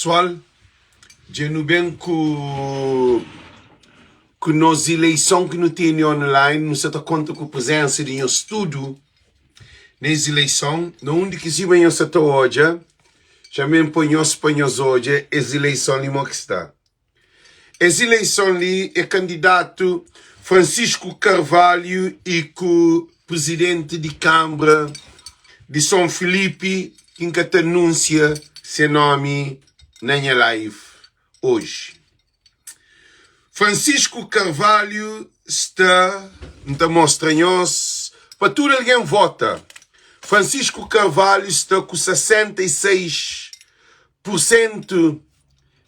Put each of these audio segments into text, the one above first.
Pessoal, já não bem que nas eleições que não tem online, não se dá conta com a presença de um estudo nas eleições, onde que se vem essa hoje, já me põe os espanhóis hoje, as eleições ali que está. As eleições ali é candidato Francisco Carvalho e com presidente de Câmara de São Felipe, que anuncia seu nome na minha live hoje. Francisco Carvalho está mostra-nos para tudo alguém vota. Francisco Carvalho está com 66%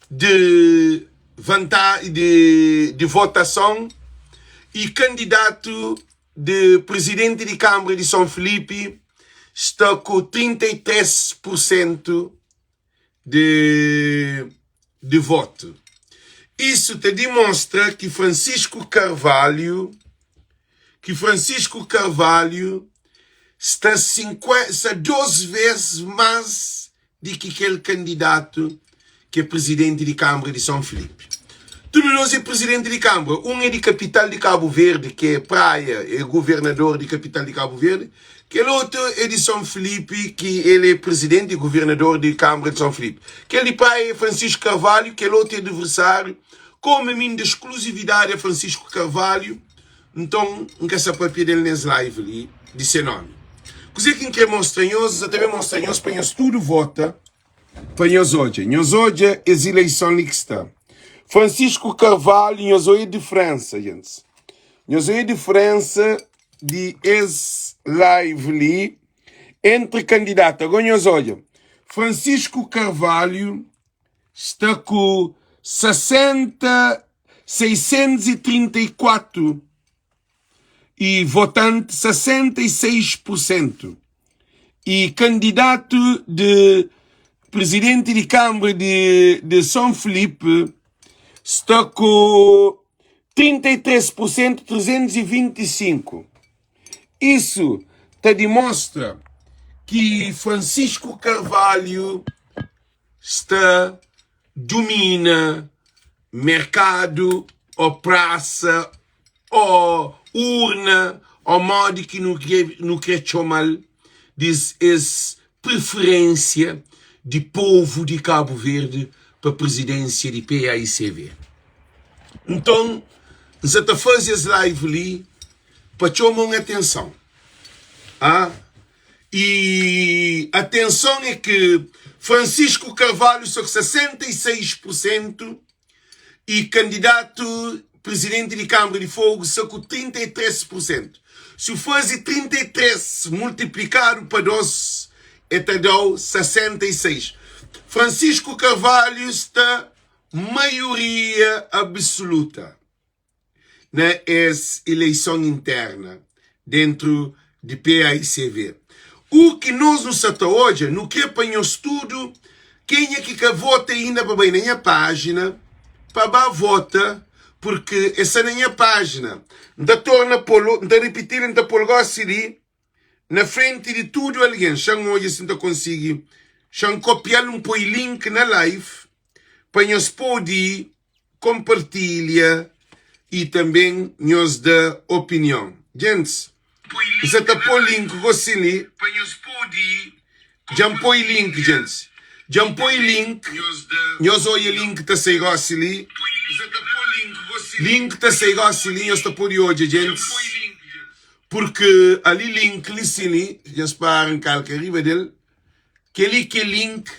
de vantagem de votação e candidato de presidente de Câmara de São Felipe está com 33% de voto. Isso te demonstra que Francisco Carvalho está 12 vezes mais do que aquele candidato que é presidente de Câmara de São Felipe. Todos nós é presidente de Câmara. Um é de capital de Cabo Verde, que é praia, é governador de capital de Cabo Verde. Aquele outro é de São Felipe, que ele é presidente e governador de Câmara de São Felipe. Aquele de praia é Francisco Carvalho, aquele outro é adversário. Como a mim de exclusividade é Francisco Carvalho, então nunca se papel dele nesse live ali, de seu nome. Coisa que quer mostrar também mostrar para nós tudo vota, para nós hoje. Nós hoje é as eleições que está. Francisco Carvalho, nós hoje é de França, gente. Nós hoje é de França, de esse live ali, entre candidatos. Agora nós olha, Francisco Carvalho está com 634 e votante 66%. E candidato de presidente de Câmara de São Felipe está com 33%, 325. Isso te demonstra que Francisco Carvalho domina mercado, ou praça, ou urna, ou modo que não quer chamar, diz essa preferência de povo de Cabo Verde para a presidência de PAICV. Então, você está fazendo essa live ali para chamar atenção. E a atenção é que Francisco Carvalho está com 66% e candidato presidente de Câmara de Fogo está com 33%. Se fosse 33 multiplicado para 2, te dá 66. Francisco Carvalho está maioria absoluta na eleição interna dentro de PAICV. O que nós nos até hoje, no que apanhamos tudo, quem é que vota ainda para bem na minha página, para vota, porque essa na minha página, não torna polo, não repetir, não polgar ali, na frente de tudo alguém, já hoje se não consegue, já copiar põe link na live, para nós poder compartilhar e também nos dar opinião. Gente, você está por link, ali, já põe link, gente. Já põe link, nós olha link está sem ali. Link está sem ali, nós está por hoje, gente. Porque ali link, ali, já esperam que arriba dele, que link,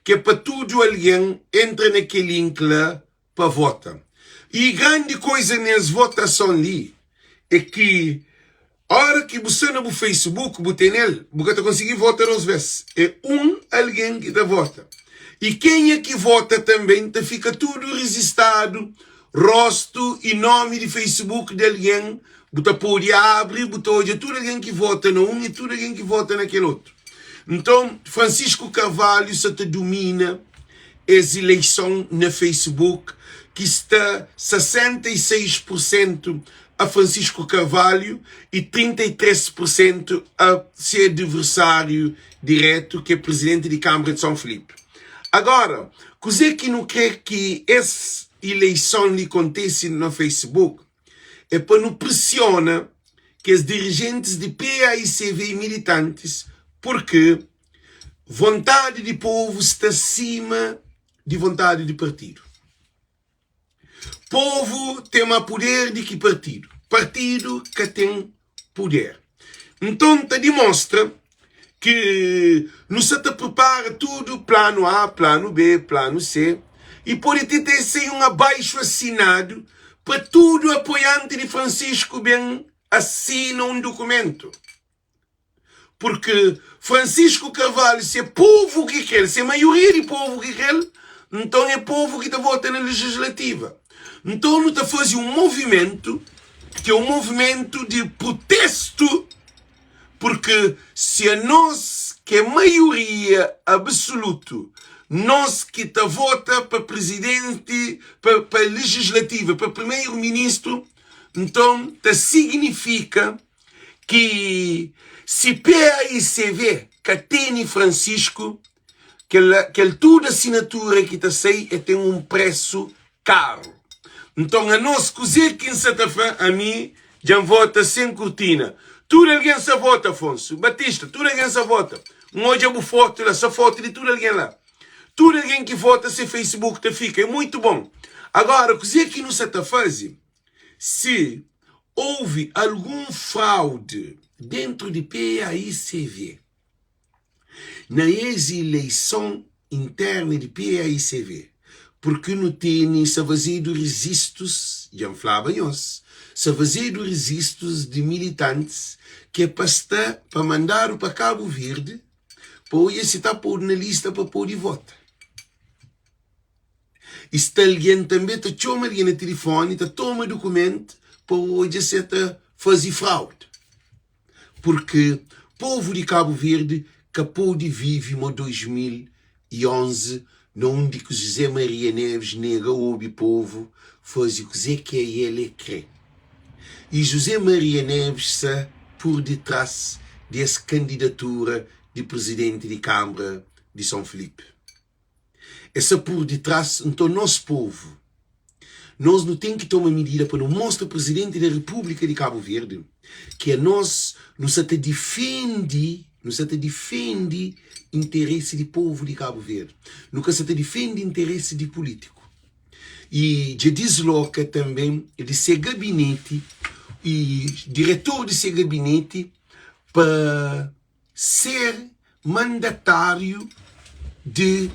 que é para tudo alguém entra naquele link lá para votar. E grande coisa nessa votação ali é que a hora que você no Facebook, você nele, você conseguir votar 2 vezes. É alguém que vota. E quem é que vota também, fica tudo registrado, rosto e nome de Facebook de alguém, você pode abrir, você olha tudo alguém que vota no e tudo alguém que vota naquele outro. Então, Francisco Carvalho se domina as eleições no Facebook, que está 66% a Francisco Carvalho e 33% a seu adversário direto, que é presidente de Câmara de São Felipe. Agora, coisa que não quer que essa eleição lhe aconteça no Facebook é para não pressionar que os dirigentes de PAICV e militantes, porque vontade de povo está acima de vontade de partido. Povo tem mais poder do que partido. Partido que tem poder. Então, te demonstra que não se te prepara tudo, plano A, plano B, plano C, e pode ter sem um abaixo assinado para tudo apoiante de Francisco bem assina um documento. Porque Francisco Carvalho, se é povo que quer, se é a maioria de povo que quer, então é povo que está votando na legislativa. Então não está fazendo um movimento, que é um movimento de protesto, porque se a nós, que é maioria absoluta, nós que está vota para presidente, para legislativa, para primeiro-ministro, então significa que se PAICV que tem Francisco, que toda assinatura que está sei tem um preço caro. Então a nós cozer que a mim já vota sem cortina. Tudo alguém se vota, Afonso. Batista, tudo alguém se vota. Hoje eu foto lá, essa foto de tudo alguém lá. Tudo alguém que vota se Facebook te fica. É muito bom. Agora, cozer que não se está fazendo, se houve algum fraude dentro de PAICV, na eleição interna de PAICV, porque não tem se fazer registros, já falavam-nos, se fazer registros de militantes que é para mandar para Cabo Verde, para hoje se está pôr na lista para pôr de voto. E se alguém também te chama alguém no telefone, te toma documento, para hoje se está fazer fraude. Porque o povo de Cabo Verde capou de viver em 2011, onde que José Maria Neves nega o povo, faz o que ele crê. E José Maria Neves está por detrás dessa candidatura de presidente de Câmara de São Felipe. Essa por detrás, então, nosso povo, nós não temos que tomar medida para não mostrar ao presidente da República de Cabo Verde que nós não se defende interesse de povo de Cabo Verde. Nunca se defende interesse de político. E já desloca também de ser gabinete e diretor de ser gabinete para ser mandatário de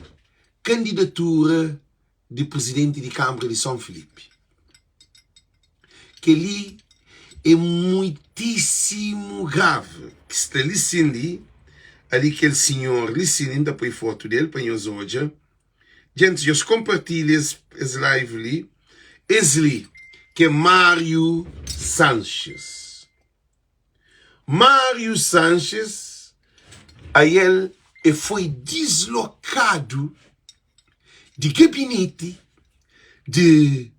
candidatura de presidente de Câmara de São Felipe. Que ali é muitíssimo grave. Que está ali aquele senhor, ainda põe foto dele, põe os hoje. Gente, eu compartilho esse live ali. Esse que é Mário Sanches. Mário Sanches, a ele foi deslocado de gabinete de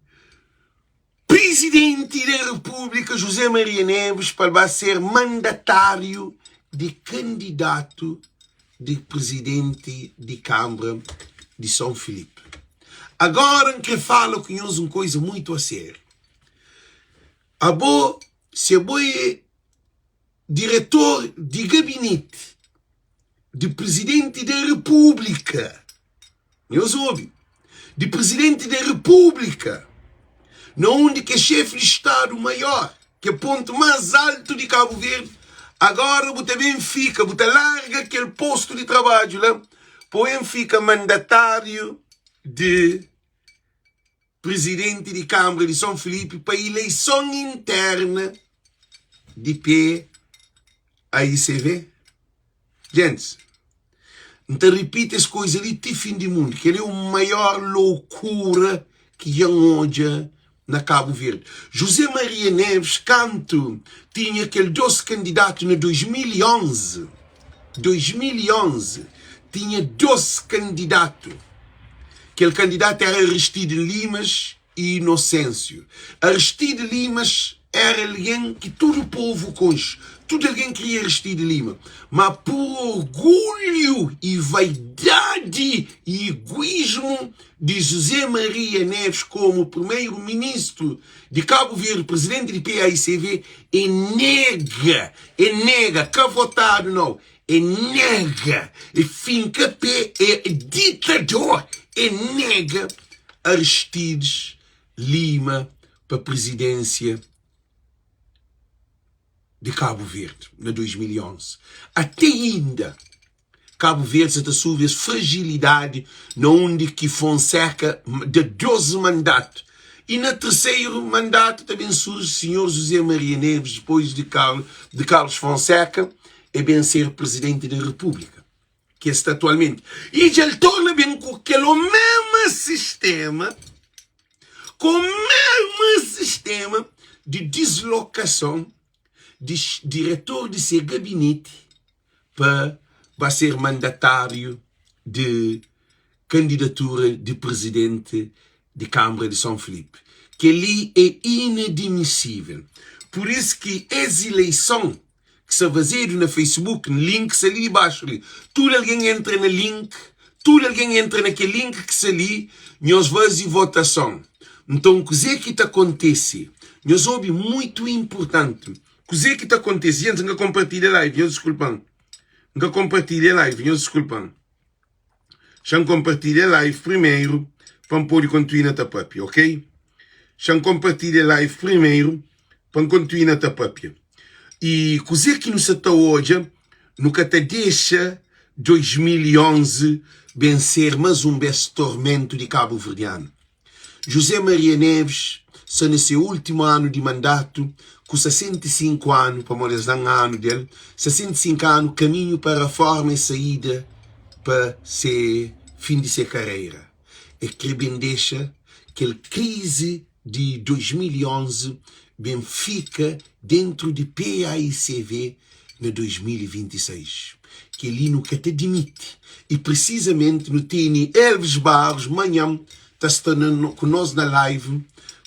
presidente da República José Maria Neves para ser mandatário de candidato de presidente de Câmara de São Felipe. Agora que falo com nós uma coisa muito a sério. Se é diretor de gabinete de presidente da República, nós ouvimos, de presidente da República, onde que é chefe de Estado maior, que é o ponto mais alto de Cabo Verde, agora você também fica, você larga aquele posto de trabalho lá, porém fica mandatário de presidente de Câmara de São Felipe para eleição interna de PAICV. Gente, então repita as coisas ali até fim do mundo, que ele é a maior loucura que já hoje na Cabo Verde. José Maria Neves, canto, tinha aquele 12 candidatos em 2011. 2011, tinha 12 candidatos. Aquele candidato era Aristide Limas e Inocêncio. Aristide Limas era alguém que todo o povo conhece, todo alguém queria Aristide Lima, mas por orgulho e vaidade e egoísmo de José Maria Neves como primeiro-ministro de Cabo Verde, presidente do PAICV, nega, que votado não, nega, finca pé, ditador, nega Aristides Lima para a presidência de Cabo Verde, na 2011. Até ainda, Cabo Verde está sob fragilidade, onde que Fonseca de 12 mandatos. E no terceiro mandato também surge o senhor José Maria Neves, depois de Carlos Fonseca, é bem ser presidente da República, que está atualmente. E ele torna bem com aquele mesmo sistema, de deslocação de diretor de seu gabinete para ser mandatário de candidatura de presidente de Câmara de São Felipe, que ali é inadmissível. Por isso que essa eleição que se faz no Facebook, no link se ali embaixo, tudo alguém entra no link, tudo alguém entra naquele link que se ali, nós vamos em votação. Então, o que está acontece? Nós ouve muito importante. O que está acontecendo? Gente, não compartilha a live, desculpam. Não compartilha a live, desculpam. Já compartilha a live primeiro, para poder continuar na tapapia, ok? Já compartilha a live primeiro, para continuar na tapapia. E o que nos está hoje, nunca te deixa 2011 vencer mais um beste tormento de Cabo Verdeano. José Maria Neves, se no seu último ano de mandato, com 65 anos, para morrer um ano dele, 65 anos, caminho para a forma e saída para ser fim de sua carreira. E que bem deixa que a crise de 2011 bem fica dentro de PAICV no 2026. Que ele nunca te admite. E precisamente no TN Elvis Barros, manhã, está estando conosco na live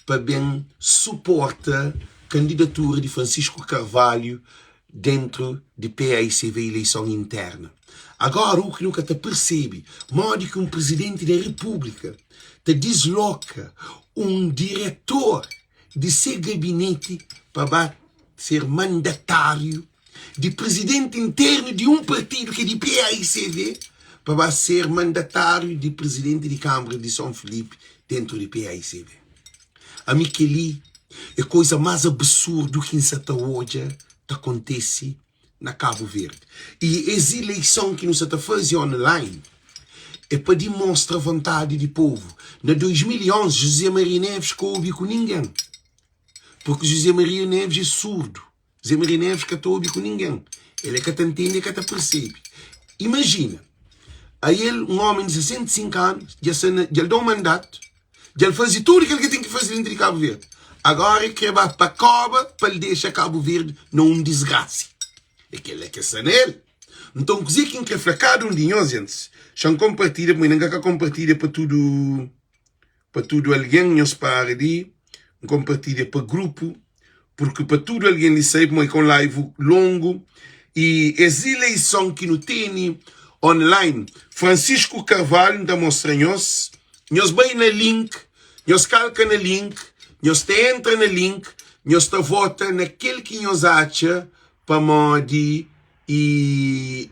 para bem suportar a candidatura de Francisco Carvalho dentro de PAICV eleição interna. Agora, o que nunca te percebe, modo que um presidente da República te desloca um diretor de seu gabinete para ser mandatário de presidente interno de um partido que é de PAICV para ser mandatário de presidente de Câmara de São Felipe dentro de PAICV. A mim que ali é coisa mais absurda que até hoje acontece na Cabo Verde. E essa eleição que nos está fazendo online é para demonstrar a vontade do povo. Na 2011, José Maria Neves coube com ninguém. Porque José Maria Neves é surdo. José Maria Neves que não ouve com ninguém. Ele é que te entende, é que te percebe. Imagina, a ele, um homem de 65 anos, já dá um mandato, já faz tudo aquilo que tem que fazer dentro de Cabo Verde. Agora ele quer para a Coba para lhe deixar Cabo Verde não desgraça. É que ele é que é nele. Então, quem quer fracado de nós, gente, já compartilha, mas não quer compartilha para tudo alguém, nós para ali, compartilha para grupo, porque para tudo alguém lhe sabe, mas com live longo, e essa eleição que não tem online, Francisco Carvalho está mostrando nós vai no link, nós calca no link, nós entra no link, nós vota naquele que nós acha para modir e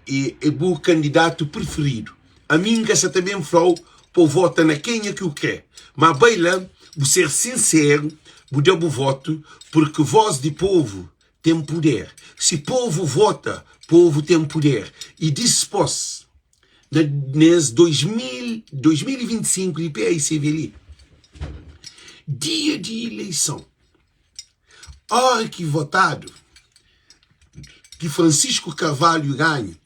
o candidato preferido. A mim que também falou para votar na quem é que eu quer. Mas bem lá, vou ser sincero, vou dar o voto, porque voz de povo tem poder. Se povo vota, povo tem poder. E dispôs, nesse 2025 de PAICV ali, dia de eleição, hora que votado, que Francisco Carvalho ganha,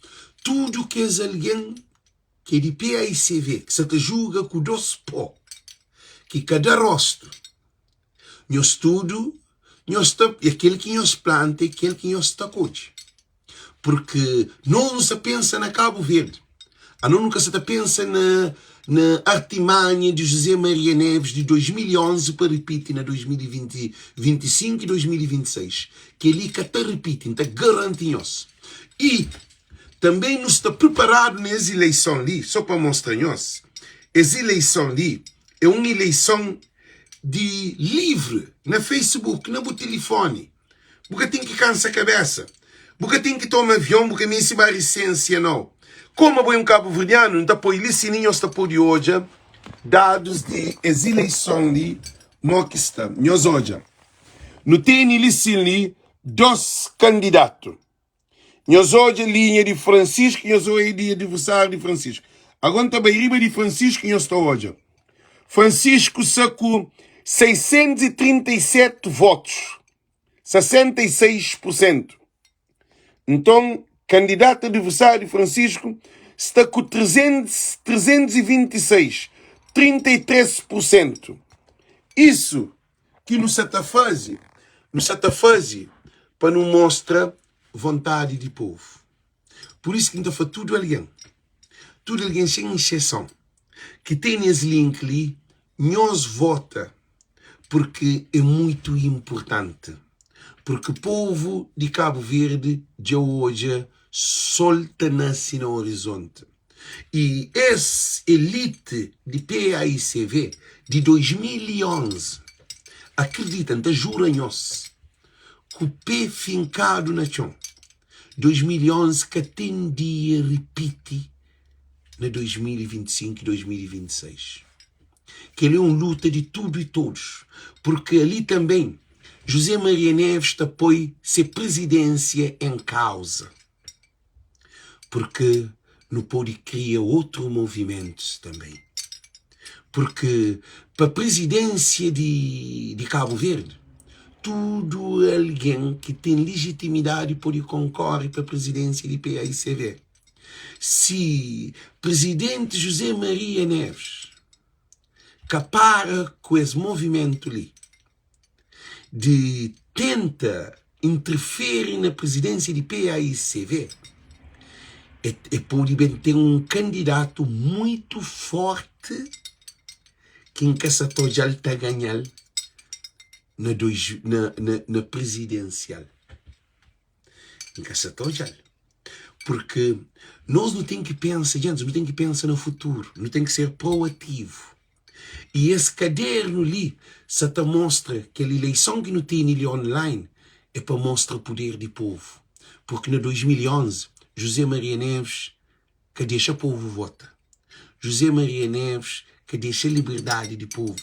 tudo que é alguém que é de PAICV, que se te julga com dois pó, que cada rosto, nós tudo, aquele que nós planta, aquele que nós tacode. Porque não se pensa na Cabo Verde, não nunca se pensa na artimanha de José Maria Neves de 2011 para repetir na 2025 e 2026. Que ele que está repetindo, está garantindo. E também nos está preparado nessa eleição ali, só para mostrar-nos. Essa eleição ali é uma eleição de livre, na Facebook, no telefone. Porque tem que cansar a cabeça. Porque tem que tomar avião, porque me ensinar essência, não. Como é um cabo verdiano, então põe ali sininho está por de hoje, dados de as eleições ali, não que está. Nós hoje, não tem ali dois candidatos. Nós hoje linha de Francisco, nós hoje de adversário de Francisco. Agora também riba de Francisco, nós está hoje. Francisco sacou 637 votos, 66%. Então, candidato adversário Francisco está com 326, 33%. Isso que nos está fazendo para não mostrar vontade de povo. Por isso que então faz tudo alguém sem exceção, que tem esse link ali, nós vota, porque é muito importante. Porque o povo de Cabo Verde, de hoje, solta-se no horizonte. E essa elite de PAICV de 2011, acreditam, juram-nos, que o pé fincado na chão, 2011, que tem dia repite na 2025 e 2026. Que ele é uma luta de tudo e todos. Porque ali também, José Maria Neves apoia se presidência em causa. Porque não pode criar outro movimento também. Porque para a presidência de Cabo Verde, tudo alguém que tem legitimidade pode concorrer para a presidência de PAICV. Se presidente José Maria Neves capara com esse movimento ali, de tenta interferir na presidência de PAICV, pode ter um candidato muito forte que em Caçator já está a ganhar na presidencial. Em Caçator já. Porque nós não temos que pensar, gente, não temos que pensar no futuro, não tem que ser proativo. E esse caderno ali, só te mostra que a eleição que não tem ali online é para mostrar o poder do povo. Porque no 2011, José Maria Neves, que deixa o povo votar. José Maria Neves, que deixa a liberdade do povo,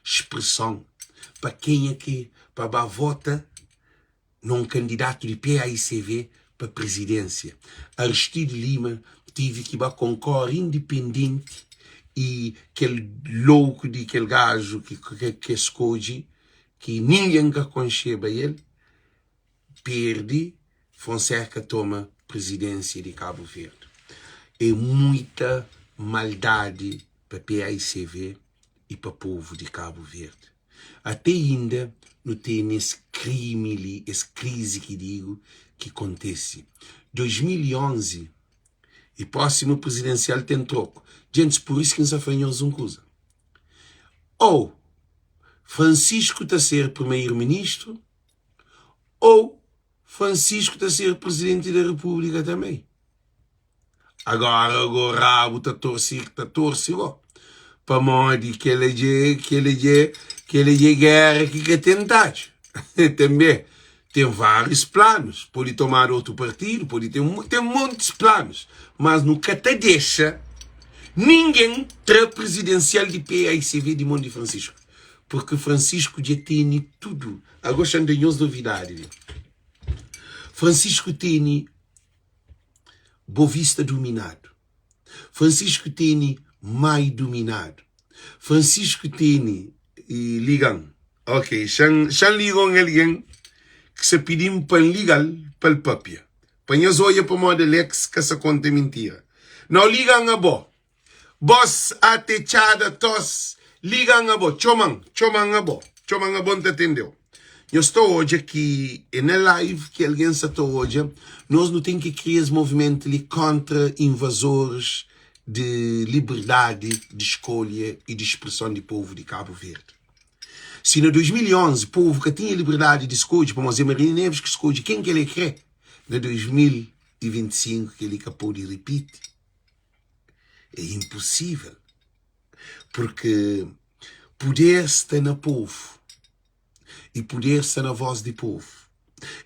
expressão. Para quem é que para vota num candidato de PAICV para a presidência. Aristide Lima tive que concorrer independente e aquele louco de aquele gajo que escolhe, que ninguém que aconcheba ele, perde, Fonseca toma presidência de Cabo Verde. É muita maldade para PAICV e para o povo de Cabo Verde. Até ainda não tem esse crime ali, essa crise que digo, que acontece. 2011, e próximo presidencial tem troco. Gente, por isso que nos afanhamos uma coisa. Ou Francisco está a ser primeiro-ministro, ou Francisco está a ser presidente da República também. Agora o rabo está torcido. Para morrer que ele é guerra que é tentado. Também tem vários planos. Pode tomar outro partido, tem muitos planos. Mas nunca te deixa ninguém ter presidencial de PAICV de Monte Francisco. Porque Francisco já tem tudo. Agora já tem as novidades. Francisco tem Boa Vista dominado. Francisco tem Mai dominado. Francisco tem Ligam. Ok, já ligam alguém que se pedimos para ligar para o papel. Para nós olhar para o modo Lex que essa conta é mentira. Não ligam a bo. Boss atechada tos. Ligam a bo. Choman a bo. Choman a bo não te entendeu. Eu estou hoje aqui na live que alguém está hoje. Nós não temos que criar esse movimento ali contra invasores de liberdade de escolha e de expressão do povo de Cabo Verde. Se em 2011 o povo que tinha liberdade de escolha, para José Maria Neves que escolhe quem que ele quer, em 2025 que ele acabou de repetir, é impossível. Porque poder está no povo e poder está na voz do povo.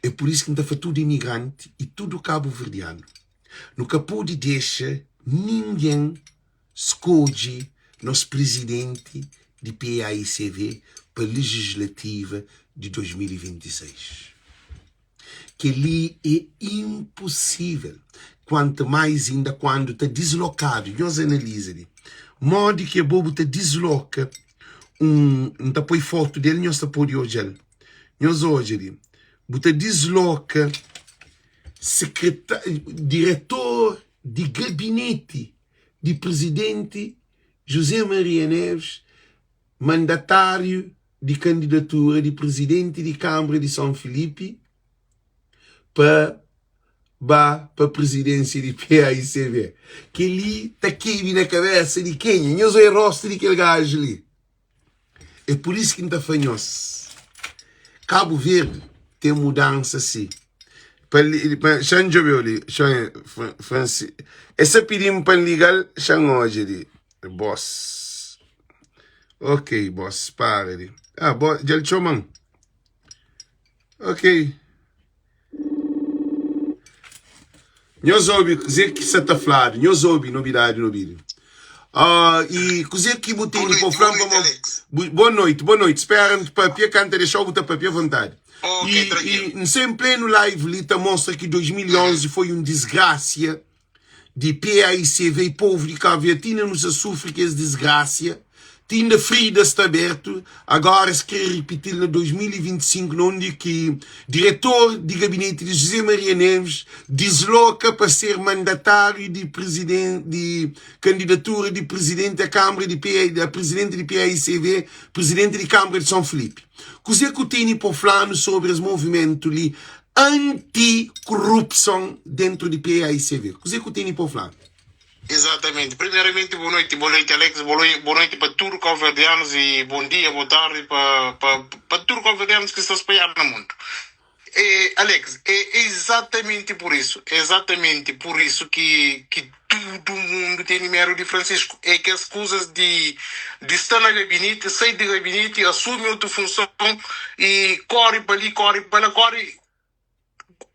É por isso que está tudo imigrante e tudo cabo-verdiano. Nunca pode deixar ninguém escolher nosso presidente de PAICV para a legislativa de 2026. Que ali é impossível. Quanto mais ainda quando está deslocado. Nós analisamos. Modo que o bobo está desloca. Não põe foto dele, nós está por hoje. Nós hoje. Está desloca diretor de gabinete de presidente José Maria Neves, mandatário de candidatura de presidente de Câmara de São Filipe para a presidência de PAICV. Que ali está aqui na cabeça de quem? Eu sou o rosto daquele gajo ali. É por isso que não está fanhoso. Cabo Verde tem mudança assim. Francis, essa pedimos para ligar, hoje ali. Boss. Ok, boss, para ali. Ah, boss, já lhe chamam. Ok. Nós ouvimos dizer que você está falando. Nós ouvimos novidade no vídeo. E dizer que botei para o Flam. Boa noite. Espera para a canta deixar o botar para a vontade. E sempre pleno live ali mostra que 2011 foi desgraça de PAICV e povo de Cabo Verde. Não se sofre que é desgraça. Tinha ferida está aberto, agora se quer repetir em 2025, onde que diretor de gabinete de José Maria Neves desloca para ser mandatário de presidente, de candidatura de presidente da Câmara de presidente de PAICV, presidente de Câmara de São Filipe. Cos'è que eu tenho para falar sobre os movimentos ali anti-corrupção dentro de PAICV? Cos'è que eu tenho para falar? Exatamente. Primeiramente, boa noite, Alex, boa noite para todos os calverdianos e bom dia, boa tarde para todos os calverdianos que estão espalhados no mundo. Alex, é exatamente por isso que todo mundo tem número de Francisco. É que as coisas de estar na gabinete, sair do gabinete, assume outra função e corre para ali, corre para lá, corre.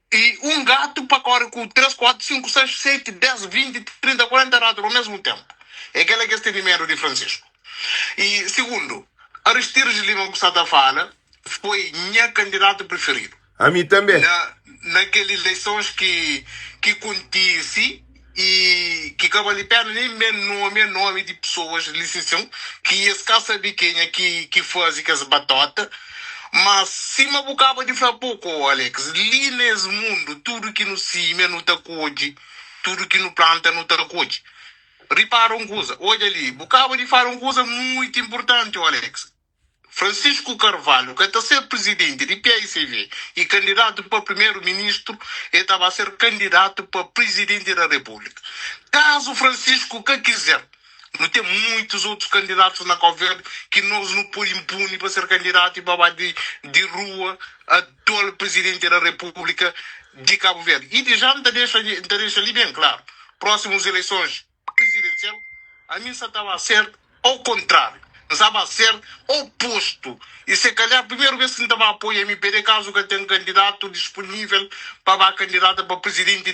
E gato para correr com 3, 4, 5, 6, 7, 10, 20, 30, 40 ratos ao mesmo tempo. É aquela que é este número de Francisco. E segundo, Aristides Lima que está fala foi meu candidato preferido. A mim também. Naquelas eleições que acontece e que acaba de perder nem nome de pessoas, licenciam, que esse cara sabe quem é que faz as batotas. Mas se me bocava de falar pouco, Alex, li nesse mundo, tudo que no cima não está coide, tudo que no planta não está coide. Repara uma coisa, olha ali, bocava de falar uma coisa muito importante, Alex. Francisco Carvalho, que está a ser presidente de PAICV e candidato para primeiro-ministro, ele estava a ser candidato para presidente da República. Caso Francisco que quiser, não tem muitos outros candidatos na Cabo Verde que nós não podemos impune para ser candidato e babá de rua a atual presidente da República de Cabo Verde. E de já deixa ali bem claro, próximas eleições presidenciais, a mim só estava a ser ao contrário, estava a ser oposto. E se calhar, a primeira vez que não estava a apoiar a MPD, caso que tenha um candidato disponível para a candidata para presidente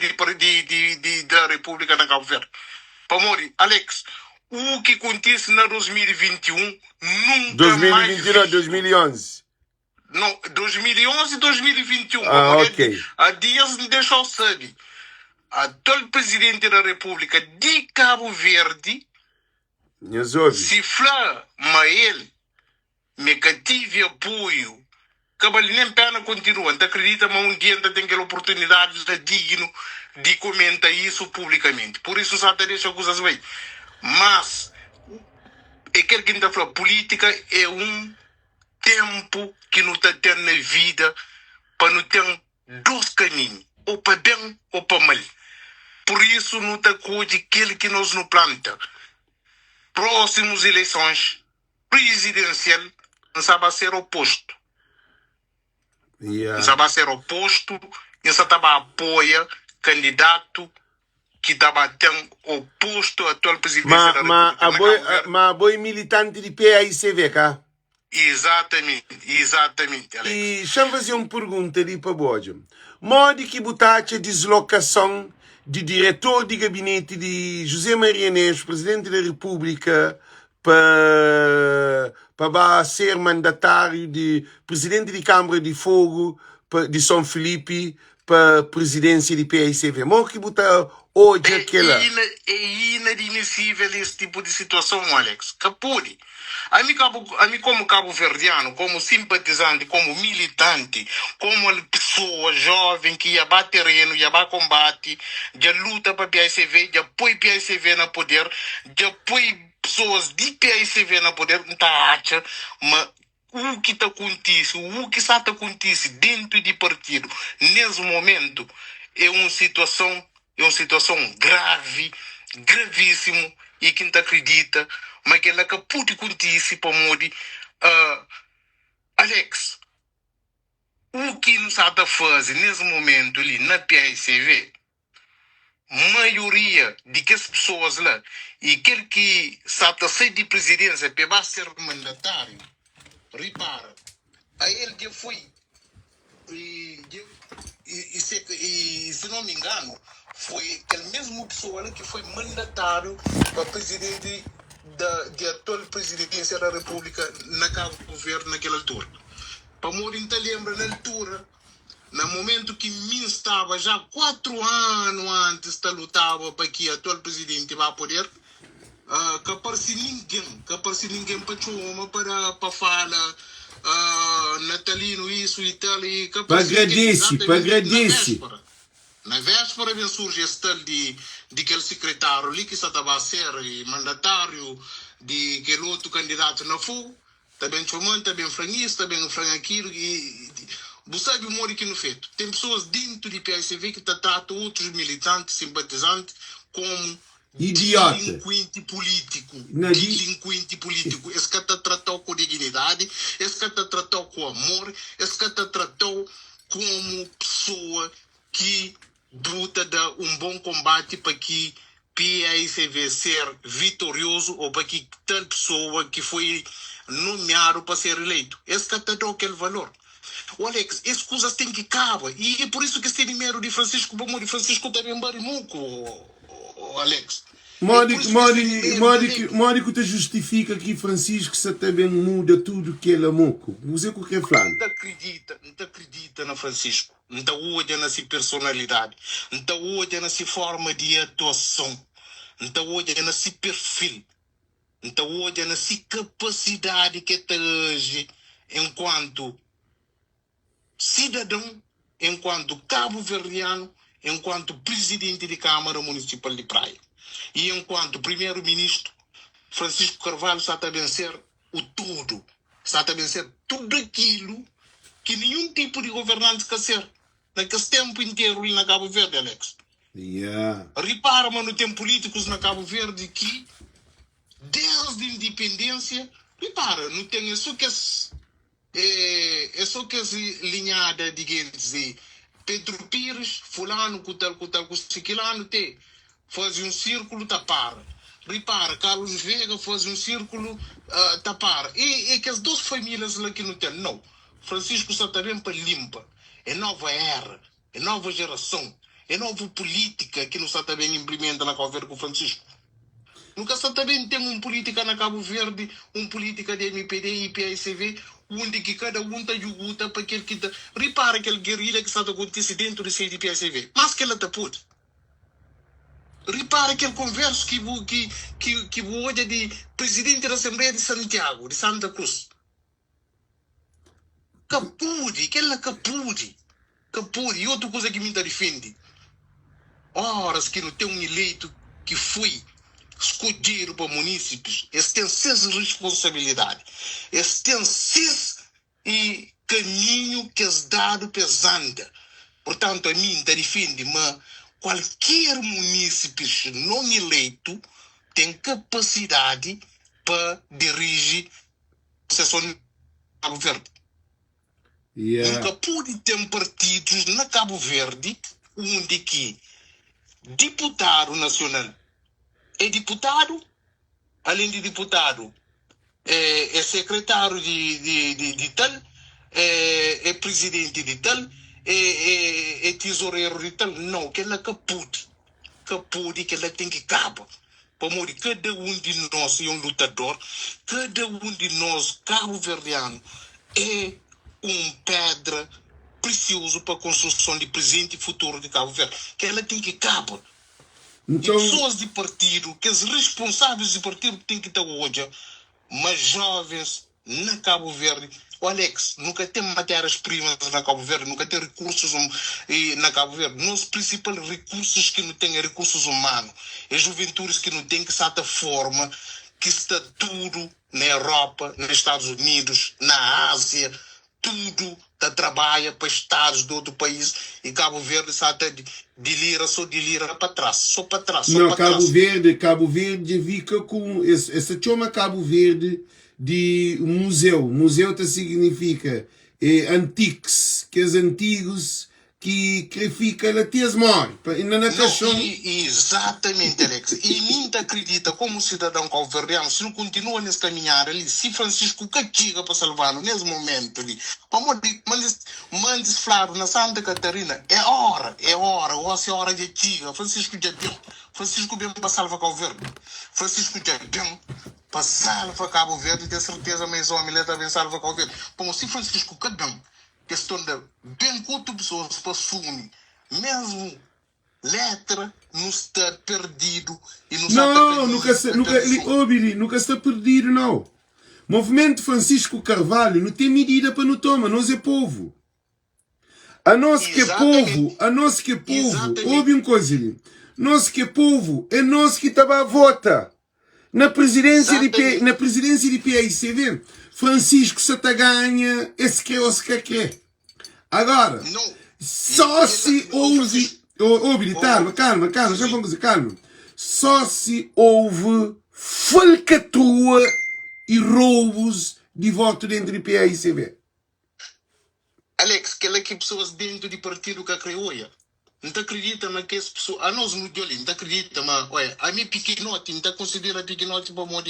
da República da Cabo Verde. Pamori, Alex, o que acontece na 2021 nunca 2021 mais... 2011. Não, 2011 e 2021. Ok. A Dias me deixou saber. A atual presidente da República de Cabo Verde, se fala, mas ele me tive apoio. Cabo nem pena continua. Não acredita, mas um dia ainda tem aquela oportunidade de digno de comentar isso publicamente. Por isso, só te deixa coisas bem. Mas, aquele que ainda fala, política é tempo que não está tendo na vida para não ter dois caminhos, ou para bem ou para mal. Por isso, não está cuide aquele que nós não planta. Próximas eleições presidencial, não sabe ser oposto. Não sabe ser oposto, não sabe apoia candidato que estava tão oposto ao atual presidente da República. Mas boi militante de PAICV, cá? Exatamente, Alex. E deixa eu fazer uma pergunta ali para Boja. Modo que botaste a deslocação de diretor de gabinete de José Maria Neves, presidente da República, para ser mandatário de presidente de Câmara de Fogo de São Felipe para a presidência de PAICV. Modo que botar hoje aquela. É inadmissível esse tipo de situação, Alex. Capuri. A mim, como cabo-verdiano, como simpatizante, como militante, como pessoa jovem que ia bater terreno, ia para combate, já luta para PAICV, já põe PAICV na poder, já põe pessoas de PAICV na poder, não está acha, mas o que está acontecendo, o que está acontecendo dentro do partido, nesse momento, é uma situação grave, gravíssimo, e quem não acredita, mas que ela pode acontecer para Modi. Alex, o que nos está a fazer nesse momento ali na PAICV, maioria de que as pessoas lá, e aquele que está a sair de presidência para ser mandatário, repara, a ele já foi, e se não me engano, foi aquele mesmo pessoa que foi mandatário para presidente da atual presidência da República na Cabo Verde naquela altura. Para Mourinho lembra na altura, no momento que mim estava já 4 anos antes de lutava para que a atual presidente vá poder, que aparecia ninguém para chama para falar natalino isso e tal, e para agradecer. Na véspera vem surge esse tal de aquele secretário ali que estava a ser mandatário de aquele outro candidato na FU, também chumante, também franguista, também franquiro, e você sabe o modo que não feito. Tem pessoas dentro de PAICV que tratam outros militantes, simpatizantes, como idiota, delinquente político. Não, delinquente político. Esse que te tratou com dignidade, esse que te tratou com amor, esse que te tratou como pessoa que luta de um bom combate para que PAICV ser vitorioso, ou para que tal pessoa que foi nomeado para ser eleito. Esse que te dá aquele valor. O Alex, essas coisas têm que acabar. E é por isso que esse número de Francisco, bom, de Francisco também barimuco, Alex. Módico te justifica que Francisco se também muda tudo que ele é moco. Você com que fala? Não acredita na Francisco. Não olha na sua personalidade. Não olha na sua forma de atuação. Não olha na seu perfil. Não olha na sua capacidade que tem hoje enquanto cidadão, enquanto cabo-verdiano, enquanto presidente de Câmara Municipal de Praia. E enquanto primeiro-ministro, Francisco Carvalho está a vencer o tudo. Está a vencer tudo aquilo que nenhum tipo de governante quer ser. Naquele tempo inteiro ali na Cabo Verde, Alex. Repara, mano, tem políticos na Cabo Verde que, desde a independência, repara, não tem isso que é só que essa linhada, digamos, Pedro Pires, fulano, cutal, ciclano, tem. Faz um círculo, tapar. Repara, Carlos Veiga faz um círculo, tapar. E que as duas famílias lá que não tem. Não. Francisco está também para limpa. É nova era. É nova geração. É nova política que não está também implementa na Cabo Verde com Francisco. Nunca está também tem uma política na Cabo Verde, uma política de MPD e PAICV, onde que cada um está jogando para aquele que está. Repara aquele guerrilha que está acontecendo dentro do PAICV. Mas que ela está puta. Repara aquele converso que hoje de presidente da Assembleia de Santiago, de Santa Cruz. Capude, aquela capude. E outra coisa que me defende. Horas que não tem um eleito que foi escolhido para munícipes, esse tem 6 responsabilidades. Esse tem 6 caminho que é dado pesante. Portanto, a mim defende, mas qualquer munícipe não eleito tem capacidade para dirigir a sessão de Cabo Verde. Nunca pude ter partidos na Cabo Verde onde que deputado nacional é deputado, além de deputado, é secretário de tal, é presidente de tal, é tesoureiro de tal. Não, que ela capude, que ela tem que cabo. Para morrer, cada um de nós é um lutador, cada um de nós, cabo-verdiano, é pedra precioso para a construção de presente e futuro de Cabo Verde, que ela tem que cabo. Então, e pessoas de partido, que os responsáveis de partido têm que estar hoje, mas jovens na Cabo Verde. O Alex, nunca tem matérias-primas na Cabo Verde, nunca tem recursos na Cabo Verde. Nossos principais recursos que não tem é recursos humanos. É juventudes que não tem que certa forma, que está tudo na Europa, nos Estados Unidos, na Ásia, tudo trabalha para estados de outro país e Cabo Verde está só de lira para trás, só para trás. Só não, para Cabo Verde fica com essa chama Cabo Verde de museu. Museu significa antiques, que os antigos que fica lá tes morre. Exatamente, Alex. E ninguém acredita como cidadão cabo-verdiano, se não continua nesse caminhar ali, se Francisco Cachiga para salvar nesse momento ali, mandes claro na Santa Catarina, é hora, ou se é hora de Chiga, Francisco já deu, Francisco bem para salvar Cabo Verde, Francisco já deu para salvar Cabo Verde, tenho certeza, mas o homem também salva Cabo Verde. Como se Francisco Cadão, questão de bem quantas pessoas passam, mesmo letra não está perdido e nunca está perdido, não. Movimento Francisco Carvalho não tem medida para não tomar, nós é povo. A nós que é povo, ouve uma coisa ali. Nós que é povo, é nós que estava a votar. Na presidência de PICV, Francisco Sata ganha esse que é o que é. Agora, só se ouve... Calma. Só se houve falcatrua e roubos de voto dentro do PICV. Alex, que pessoas dentro do partido que criou, não acredita que as pessoas, a nós no Jolly, não acredita, mas a minha pequenote, não considera pequenote para uma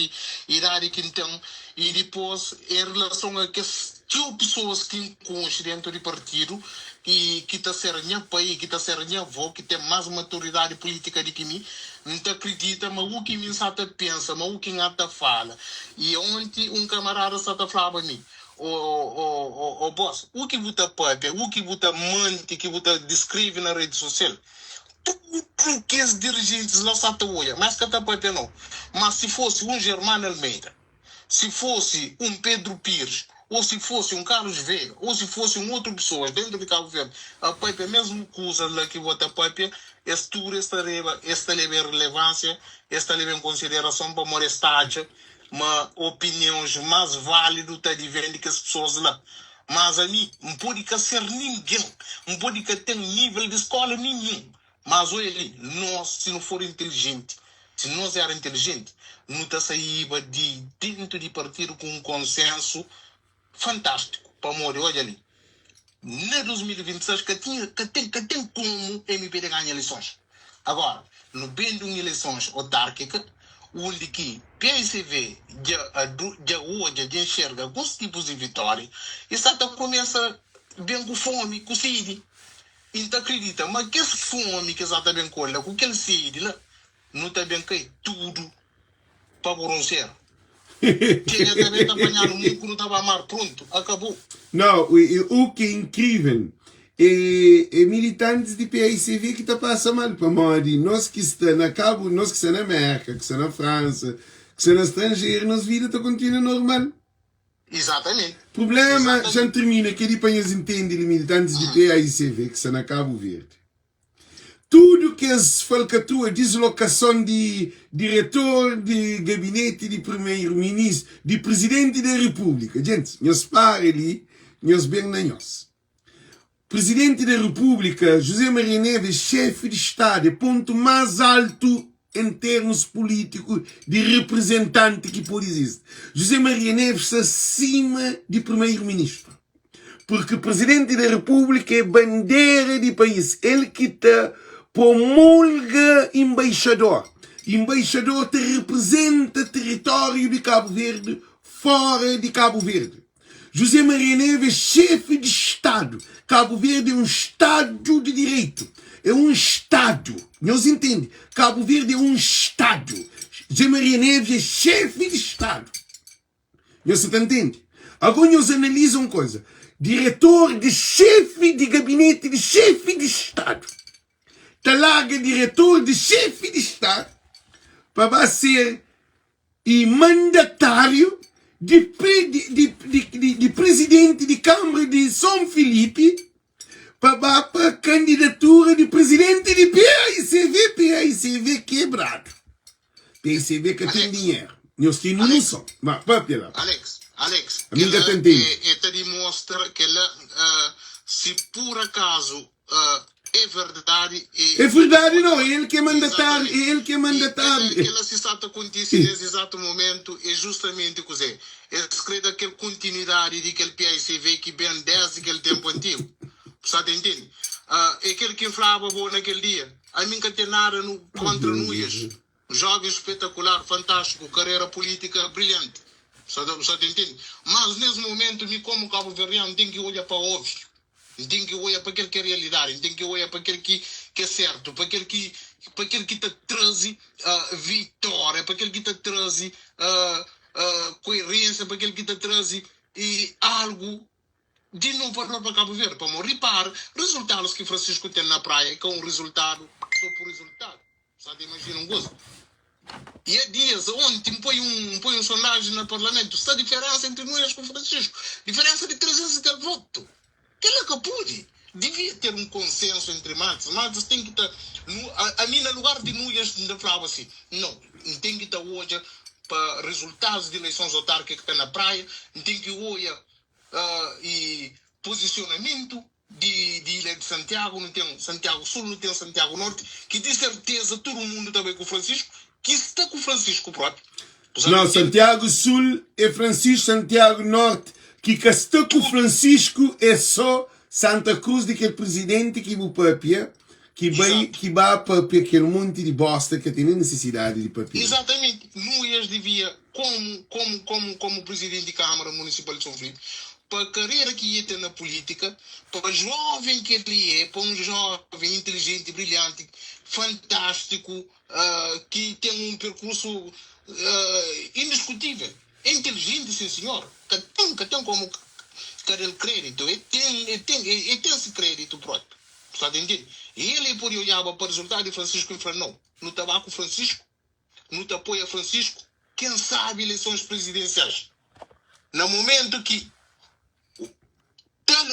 idade que então, e depois, em relação a que as pessoas que encontram dentro do partido, que está sendo minha pai, que está sendo minha avó, que tem mais maturidade política do que mim, não acredita, mas o que me pensa, mas o que me fala. E ontem um camarada está falando para mim, o boss, o que você pode, o que você mante, que você descreve na rede social, tudo que os dirigentes lá sabem olhar, mas que pode não. Mas se fosse um Germano Almeida, se fosse um Pedro Pires, ou se fosse um Carlos Veiga, ou se fosse um outro pessoa dentro de Cabo Verde, a Pipe, mesmo coisa lá que você Pipe, esta leva em relevância, esta leva em consideração para uma estágio, mas opiniões mais válidas está de ver que as pessoas lá. Mas a mim, não pode ser ninguém, não pode ter nível de escola nenhum. Mas olha ali, nós, se não for inteligente, se nós éramos inteligentes, não está saída de dentro de partido com um consenso fantástico. Para morrer, olha ali. Na 2026, que tem como MPD ganhar eleições. Agora, no bem de eleições autárquicas, onde que PICV já hoje já enxerga alguns tipos de vitória, e está começa bem com fome, com sede. Então acredita, mas que essa fome que está bem com ela, com aquele sede lá, não está bem que tudo para bronzear. Tinha também apanhado muito quando estava mar, pronto, acabou. Não, o que é incrível é militantes de PICV que está passando mal para morrer. Nós que estamos na Cabo, nós que estamos na América, que estamos na França, que estamos no estrangeiro, nossa vida está continua normal. Exatamente. O problema já termina, que depois entendem os militantes de PICV que estão na Cabo Verde. Tudo que as falcatrua, deslocação de diretor de gabinete de primeiro-ministro, de presidente da república. Gente, nós para ali, nós bem na nós. Presidente da República, José Maria Neves, chefe de Estado, é ponto mais alto em termos políticos de representante que pode existir. José Maria Neves está acima de primeiro-ministro. Porque o Presidente da República é bandeira de país. Ele que está promulga embaixador. Embaixador te representa território de Cabo Verde fora de Cabo Verde. José Maria Neves, chefe de Estado. Cabo Verde é um Estado de direito. É um Estado. Não se entende? Cabo Verde é um Estado. José Maria Neves é chefe de Estado. Não se entende? Agora nós analisamos uma coisa. Diretor de chefe de gabinete de chefe de Estado. Talaga diretor de chefe de Estado para ser e mandatário de presidente de Câmara de São Felipe para a candidatura de presidente de PAICV quebrado. PAICV que tem dinheiro. Nós temos noção. Mas, papi lá. Alex, a minha ela demonstra que ela, se por acaso é verdade... É verdade, não. É ele que é mandatário. É ele que é mandatário. Ela se está acontecendo nesse exato momento é justamente o que é. Se crê daquela continuidade daquele PAICV que vem desde aquele tempo antigo. Você entende? É aquele que inflava bom naquele dia. A mim que tem nada contra nós. Jovem espetacular, fantástico, carreira política brilhante. Você entende? Mas nesse momento, me como Cabo Verdeano, tem que olhar para o óbvio. Tem que olhar para aquilo que é realidade. Tem que olhar para aquilo que é certo. Para aquilo que te traz vitória. Para aquilo que te traz coerência. Para aquilo que te traz algo de não falar para Cabo Verde. Para morrer para resultados que Francisco tem na praia. Que é um resultado só por resultado. Sabe, imagina um gozo. E há dias, ontem, põe um sondagem no Parlamento. Está a diferença entre nós e o Francisco. Diferença de 300 de voto. Que ele que pude. Devia ter um consenso entre Matos. Matos tem que estar... A mim, no lugar de nós, ainda falava assim. Não, tem que estar hoje para resultados de eleições autárquicas que está na praia. Tem que olhar e posicionamento de Ilha de Santiago. Não tem Santiago Sul, não tem Santiago Norte. Que de certeza todo mundo está bem com o Francisco. Que está com o Francisco próprio. Não, Santiago Sul é Francisco, Santiago Norte, que está com o Francisco é só Santa Cruz de aquele presidente que o papia, que vai papia aquele monte de bosta que tem necessidade de papia. Exatamente. Nós devia, como presidente de Câmara Municipal de São Felipe, para a carreira que ia ter na política, para o jovem que ele é, para um jovem inteligente, brilhante, fantástico, que tem um percurso indiscutível. É inteligente, sim senhor. Que tem como ter o crédito. Ele tem esse crédito próprio. Está entendendo? E ele por olhar para o resultado de Francisco e falou, não estava com Francisco, não te apoia Francisco, quem sabe eleições presidenciais. No momento que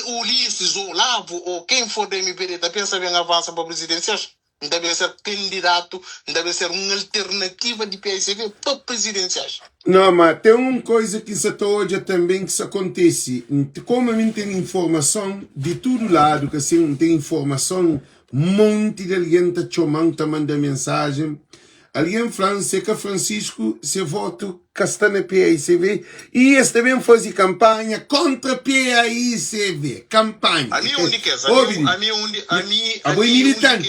o Ulisses, ou o Lavo, ou quem for da MPD, pensa bem avança para presidenciais, deve ser candidato, deve ser uma alternativa de PSV para presidenciais. Não, mas tem uma coisa que se hoje também que isso acontece. Como a mim tem informação de todo lado, que assim tem informação, monte de alguém está mandando mensagem. Alguém em França que Francisco se votou que está na PAICV e este também faz campanha contra a PAICV. Campanha. A minha única militante.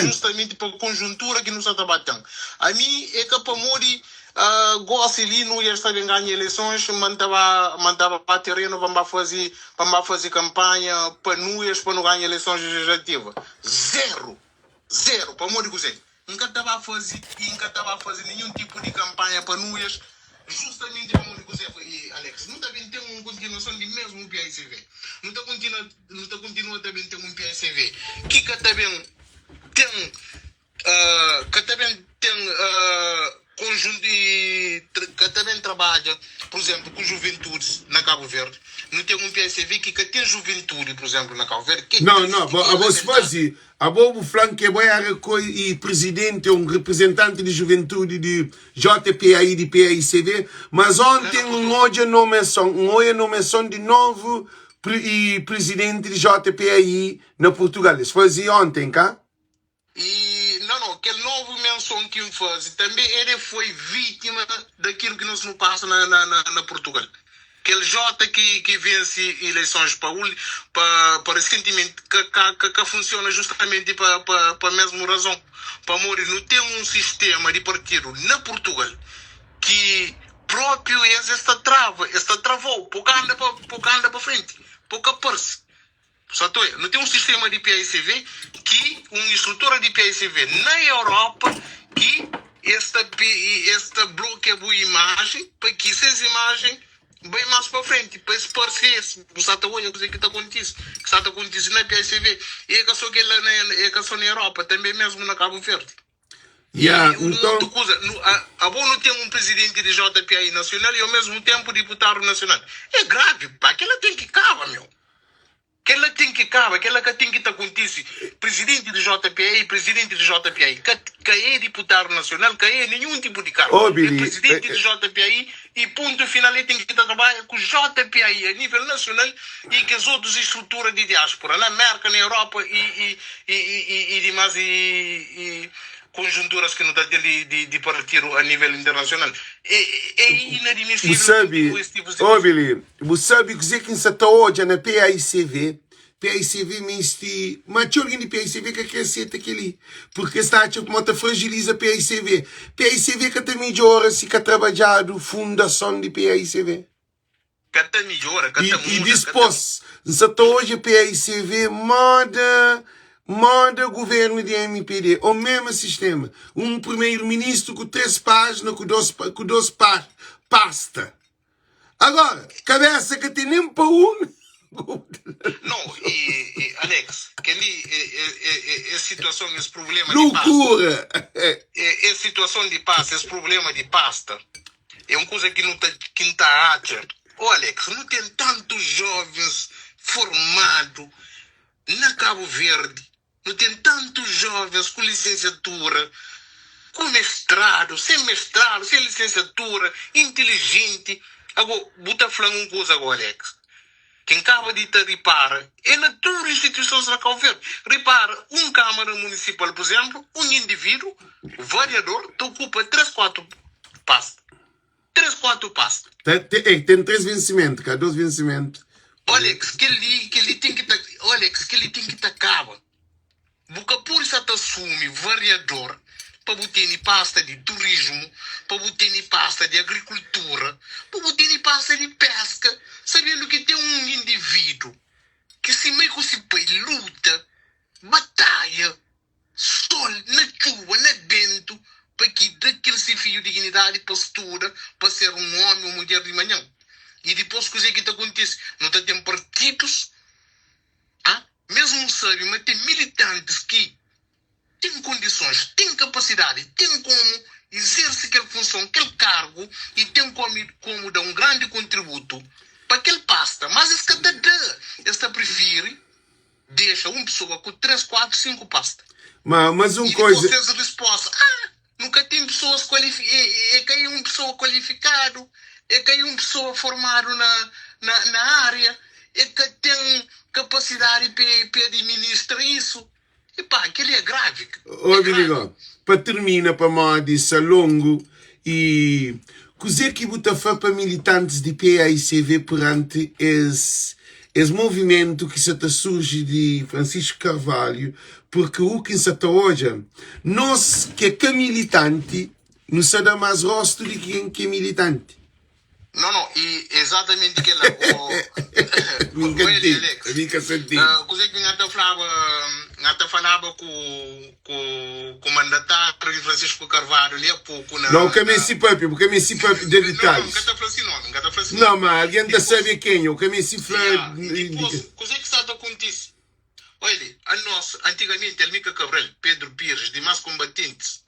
Justamente para a conjuntura que nos está batendo. A mim é que para morrer gosto ali, não ia estar ganhar eleições, mandava para terreno para fazer campanha para nós, para não ganhar eleições legislativas. Zero, para morrer com você. Nunca estava a fazer nenhum tipo de campanha para nós, justamente como o José e Alex. Não está bem ter uma continuação de mesmo um PAICV. Não está continua também ter um PAICV. Que também tem conjunto de que também trabalha, por exemplo, com juventude na Cabo Verde. Não tem um PAICV que tem juventude, por exemplo, na Cabo Verde. Não, você faz a Bobo Franco e presidente, um representante de juventude de JPAI de PAICV, mas ontem hoje nomeação de novo e presidente de JPI na Portugal. Isso foi ontem, cá? E, não, aquele novo menção que me faz, também ele foi vítima daquilo que nos passa na Portugal. Aquele J que vence eleições para recentemente, que funciona justamente para a mesma razão. Para morrer, não tem um sistema de partido na Portugal que próprio esta travou, pouco anda para frente, pouco aparece. Não tem um sistema de PICV que uma estrutura de PICV na Europa que esta bloqueia a imagem para que essas imagens bem mais para frente, para se parecer, você está olhando o que está acontecendo na PICV e é que só na Europa, também mesmo na Cabo Verde. Yeah, então, a bom não tem um presidente de JPI nacional e ao mesmo tempo deputado nacional. É grave, pá, aquela tem que acabar, meu. Aquela tem que acabar, aquela que tem que acontecer. Presidente de JPI, que é deputado nacional, que é nenhum tipo de cargo. Oh, é presidente de JPI e ponto final, ele tem que trabalhar com JPI a nível nacional e que as outras estruturas de diáspora, na América, na Europa e demais conjunturas que não está de partir a nível internacional. É inadmissível. Você sabe que se está hoje na PICV mesmo, mas tinha alguém de PICV que quer ser aquele, porque está a como está fragiliza PICV que também de hora se que trabalhado fundação de PICV. E depois, se está hoje PICV manda governo de MPD, o mesmo sistema. Um primeiro-ministro com 3 páginas, com 12 pasta. Agora, cabeça que tem nem para um. Não, Alex, que ali é situação, esse problema loucura. De pasta. É situação de pasta, esse problema de pasta. É uma coisa que não está ágil. Alex, não tem tantos jovens formados na Cabo Verde. Não tem tantos jovens com licenciatura, com mestrado, sem licenciatura, inteligente. Agora, bota falando uma coisa agora, Alex. Quem acaba de te repara é na todas as instituições da Cabo Verde. Repara, um Câmara Municipal, por exemplo, um indivíduo, o vereador, te ocupa 3-4 pastas. 3-4 pastas. Tem 3 vencimentos, cara, 2 vencimentos. Alex, que ele tem que te acabar. Porque por isso te assume vereador para botar em pasta de turismo, para botar em pasta de agricultura, para botar em pasta de pesca, sabendo que tem um indivíduo que se meio que se luta, batalha, sol, na chuva, na vento, para que daquele se fio de dignidade, postura, para ser um homem ou mulher de manhã. E depois coisa que acontece, não tem partidos, mesmo sabe, mas tem militantes que têm condições, têm capacidade, têm como exercer aquela função, aquele cargo e têm como dar um grande contributo para aquele pasta. Mas esse que esta prefere, deixa uma pessoa com 3, 4, 5 pastas. Mas e coisa... vocês resposta, nunca tem pessoas qualificadas, é que uma pessoa qualificada, é que uma pessoa formada na área, é que tem capacidade para administrar isso. E pá, aquele é grave. Para terminar, para mais longo, e coisa que você faz para militantes de PICV perante esse movimento que se surge de Francisco Carvalho, porque o que se está hoje, nós que é militante, não se dá mais rosto de quem que é militante. Não, e exatamente aquela. Nunca senti. Coisa que eu falava com o mandatário Francisco Carvalho ali há pouco. Não, que me se papi de detalhes. Não, mas alguém está sabe quem? O que me se fala. Coisa que está a acontecer. Olha, antigamente, Elmica Cabral, Pedro Pires, demais combatentes,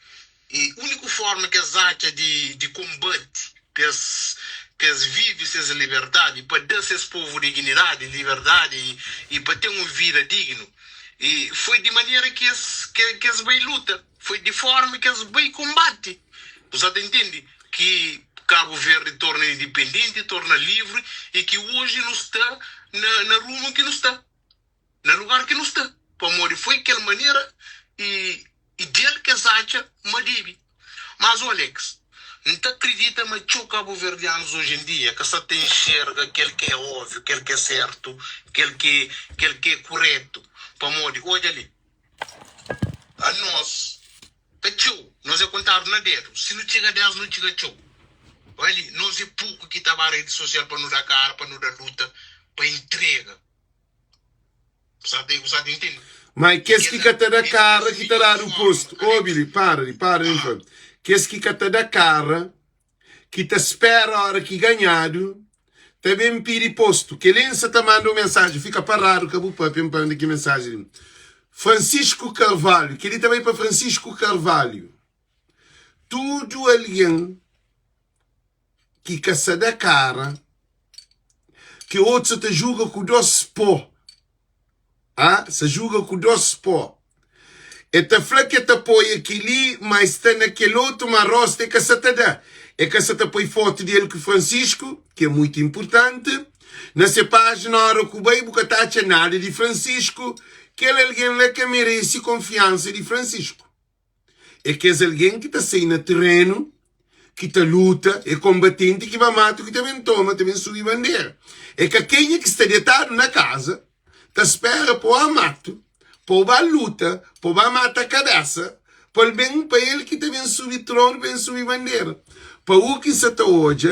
e a única forma que eles acham de combate, que eles vivem essa liberdade, para dar a esse povo dignidade, liberdade e para ter uma vida digna. E foi de maneira que eles bem luta, foi de forma que eles bem combate. Você entende? Que Cabo Verde torna independente, torna livre, e que hoje não está na rumo que não está, no lugar que não está. Para foi aquela maneira e dele que acha Madibi. Mas o Alex, não acredita, mas os cabo-verdianos hoje em dia, que só tem enxerga aquele que é óbvio, aquele que é certo, aquele que é correto. Para olha ali, a nós, nós é contar na dedo. Se não chega a 10, não chega a tchau. Olha ali, nós é pouco que está na rede social para nos dar cara, para nos dar luta, para entrega. Você entende? Mas que que te dá cara que te dá o posto? Ô, Billy, para, então. Que te dá cara que te espera a hora que ganhado, também pede posto. Que lença te manda uma mensagem, fica parado, que eu vou para aqui mensagem. Francisco Carvalho, que ele também para Francisco Carvalho. Tudo alguém que se dá cara, que outro te julga com dois pó. Se julga com dois pó. E te fala que te põe aquele, mas tem naquele outro marroz que se te dá. É que se te põe foto dele com Francisco, que é muito importante. Nessa página, na hora que o bem nunca está a nada de Francisco, que ele é alguém lá que merece confiança de Francisco. É que é alguém que está saindo no terreno, que está luta, é combatente, que vai matar, que também toma, também subir bandeira. É que quem é que está deitado na casa, te espera para o mato, para a luta, para matar a cabeça, para bem para ele que também subir trono, para subir bandeira. Para o que se está hoje,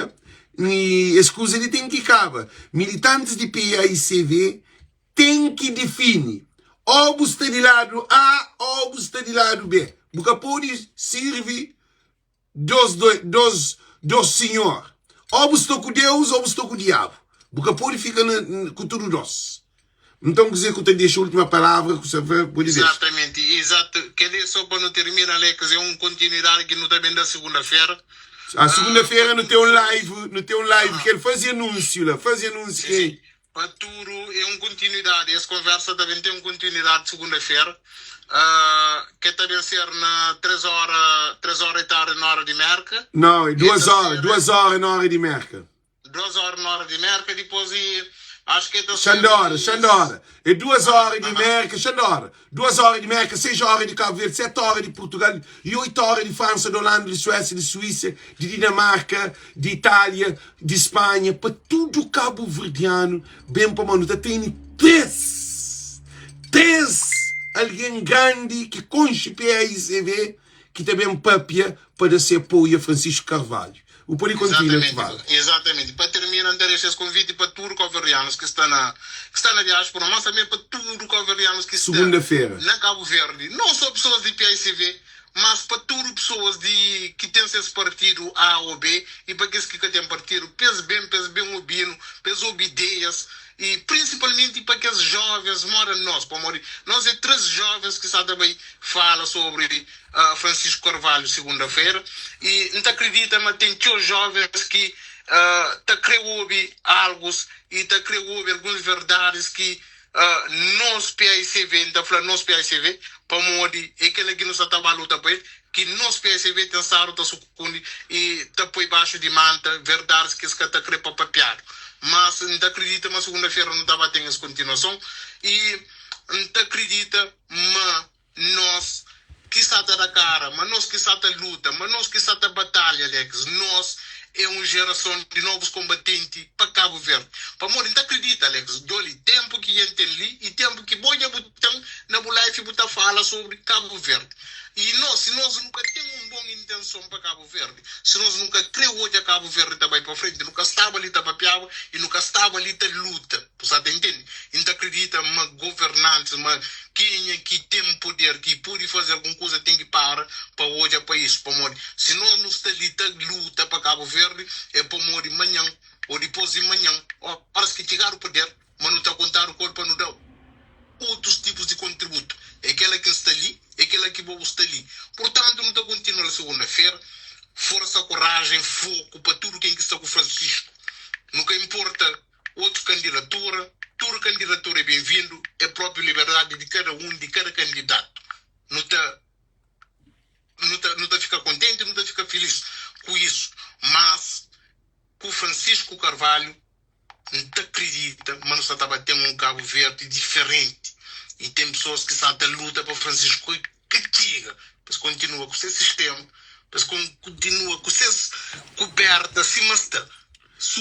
escusa ele tem que acabar. Militantes de PAICV tem que definir ou você está de lado A ou você está de lado B. Porque pode servir dos senhor. Ou você está com Deus ou você está com o diabo. Porque pode ficar com tudo nós. Então, quer dizer que eu te deixo a última palavra que você pode dizer. Exatamente, exato. Quer dizer, só para não terminar, Alex, é continuidade que não está bem da segunda-feira. A segunda-feira no teu live, que ele fazia anúncio lá, Sim. Para tudo é continuidade, essa conversa também tem continuidade segunda-feira, que também ser na 3 horas e tarde na hora de Merca. Não, é 2 horas na hora de Merca. 2 horas na hora de Merca, depois acho que é Xandora. É 2 horas de Merca, Xandora. 2 horas de Merca, 6 horas de Cabo Verde, 7 horas de Portugal e 8 horas de França, de Holanda, de Suécia, de Suíça, de Dinamarca, de Itália, de Espanha. Para tudo Cabo Verdeano, bem para mano, tem 3 alguém grande que conche PAICV, que também papia para ser apoio a Francisco Carvalho. O por Exatamente. Para terminar, dar esses convites para todos os cabo-verdianos que estão na diáspora, mas também para todos os cabo-verdianos que estão na Cabo Verde. Não só pessoas de PAICV, mas para todas as pessoas que têm esse partido A ou B, e para aqueles que têm partido, pensa bem o bino, pensa ideias, e principalmente para aqueles jovens moram nós. Nós é 3 jovens que também falam sobre Francisco Carvalho segunda-feira, e não acredita, mas tem 2 jovens que creem ouvir algo e creem ouvir algumas verdades que nós PAICV, então falando nós PAICV, para morrer, é aquele que nos está a luta para ele, que nós PAICV tem sarro, está sucundi e está por baixo de manta, verdades que está creio para papiar. Mas não acredita, mas segunda-feira não estava tendo essa continuação, e não acredita, mas nós que está da cara, mas nós que está da luta, mas nós que está da batalha, Alex, nós é uma geração de novos combatentes para Cabo Verde. Para morrer, não acredita, Alex, dole tempo que gente tem ali e tempo que boia botão na live botar fala sobre Cabo Verde. E nós, se nós nunca temos uma boa intenção para Cabo Verde, se nós nunca cremos hoje a Cabo Verde também para frente, nunca estava ali para piava e nunca estava ali para luta, você entende? Não acredita, mas governantes, mas quem é que tem poder, que pode fazer alguma coisa, tem que parar para hoje é para isso, para morrer. Se nós não estamos ali para luta para Cabo Verde, é para morrer amanhã, ou depois de manhã, parece que chegar o poder, mas não está a contar o corpo para não dar outros tipos de contributo. É aquela que está ali, é aquela que vou estar ali. Portanto, não está continuando segunda-feira. Força, coragem, foco para tudo quem está com o Francisco. Nunca importa outra candidatura, toda candidatura é bem-vindo, é a própria liberdade de cada um, de cada candidato. Não está ficar contente, não está ficar feliz com isso. Mas que o Francisco Carvalho não acredita, mas nós estava tendo um Cabo Verde diferente. E tem pessoas que estão a luta para o Francisco que tira, mas continua com o seu sistema, mas continua com o seu coberta, acima está.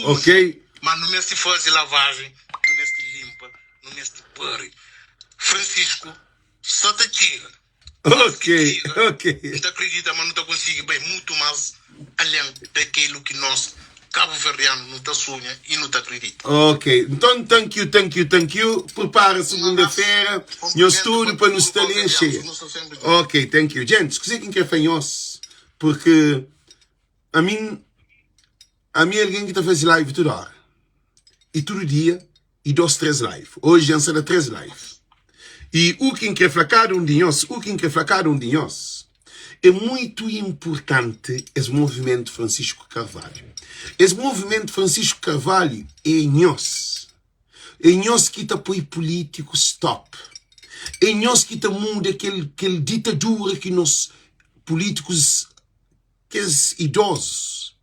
Ok. Mas não é se faz lavagem, não é se limpa, não é se pare. Francisco só te tira. Ok, ok. Não acredita, mas não consegue bem muito mais além daquilo que nós, cabo-verdiano, não sonha e não acredita. Ok, então thank you. Prepara segunda-feira, meu estúdio para nos estar encher. Ok, thank you. Gente, escusi quem quer fanhoso, porque a mim alguém que está fazendo live toda hora. E todo dia, e 2, 3 live. Hoje já será 3 live. E o que quer flacar de nós, é muito importante esse movimento Francisco Carvalho. Esse movimento Francisco Carvalho é nós. É nós que está apoio político stop. É nós que está muda aquele ditadura que nós políticos, que é idosos,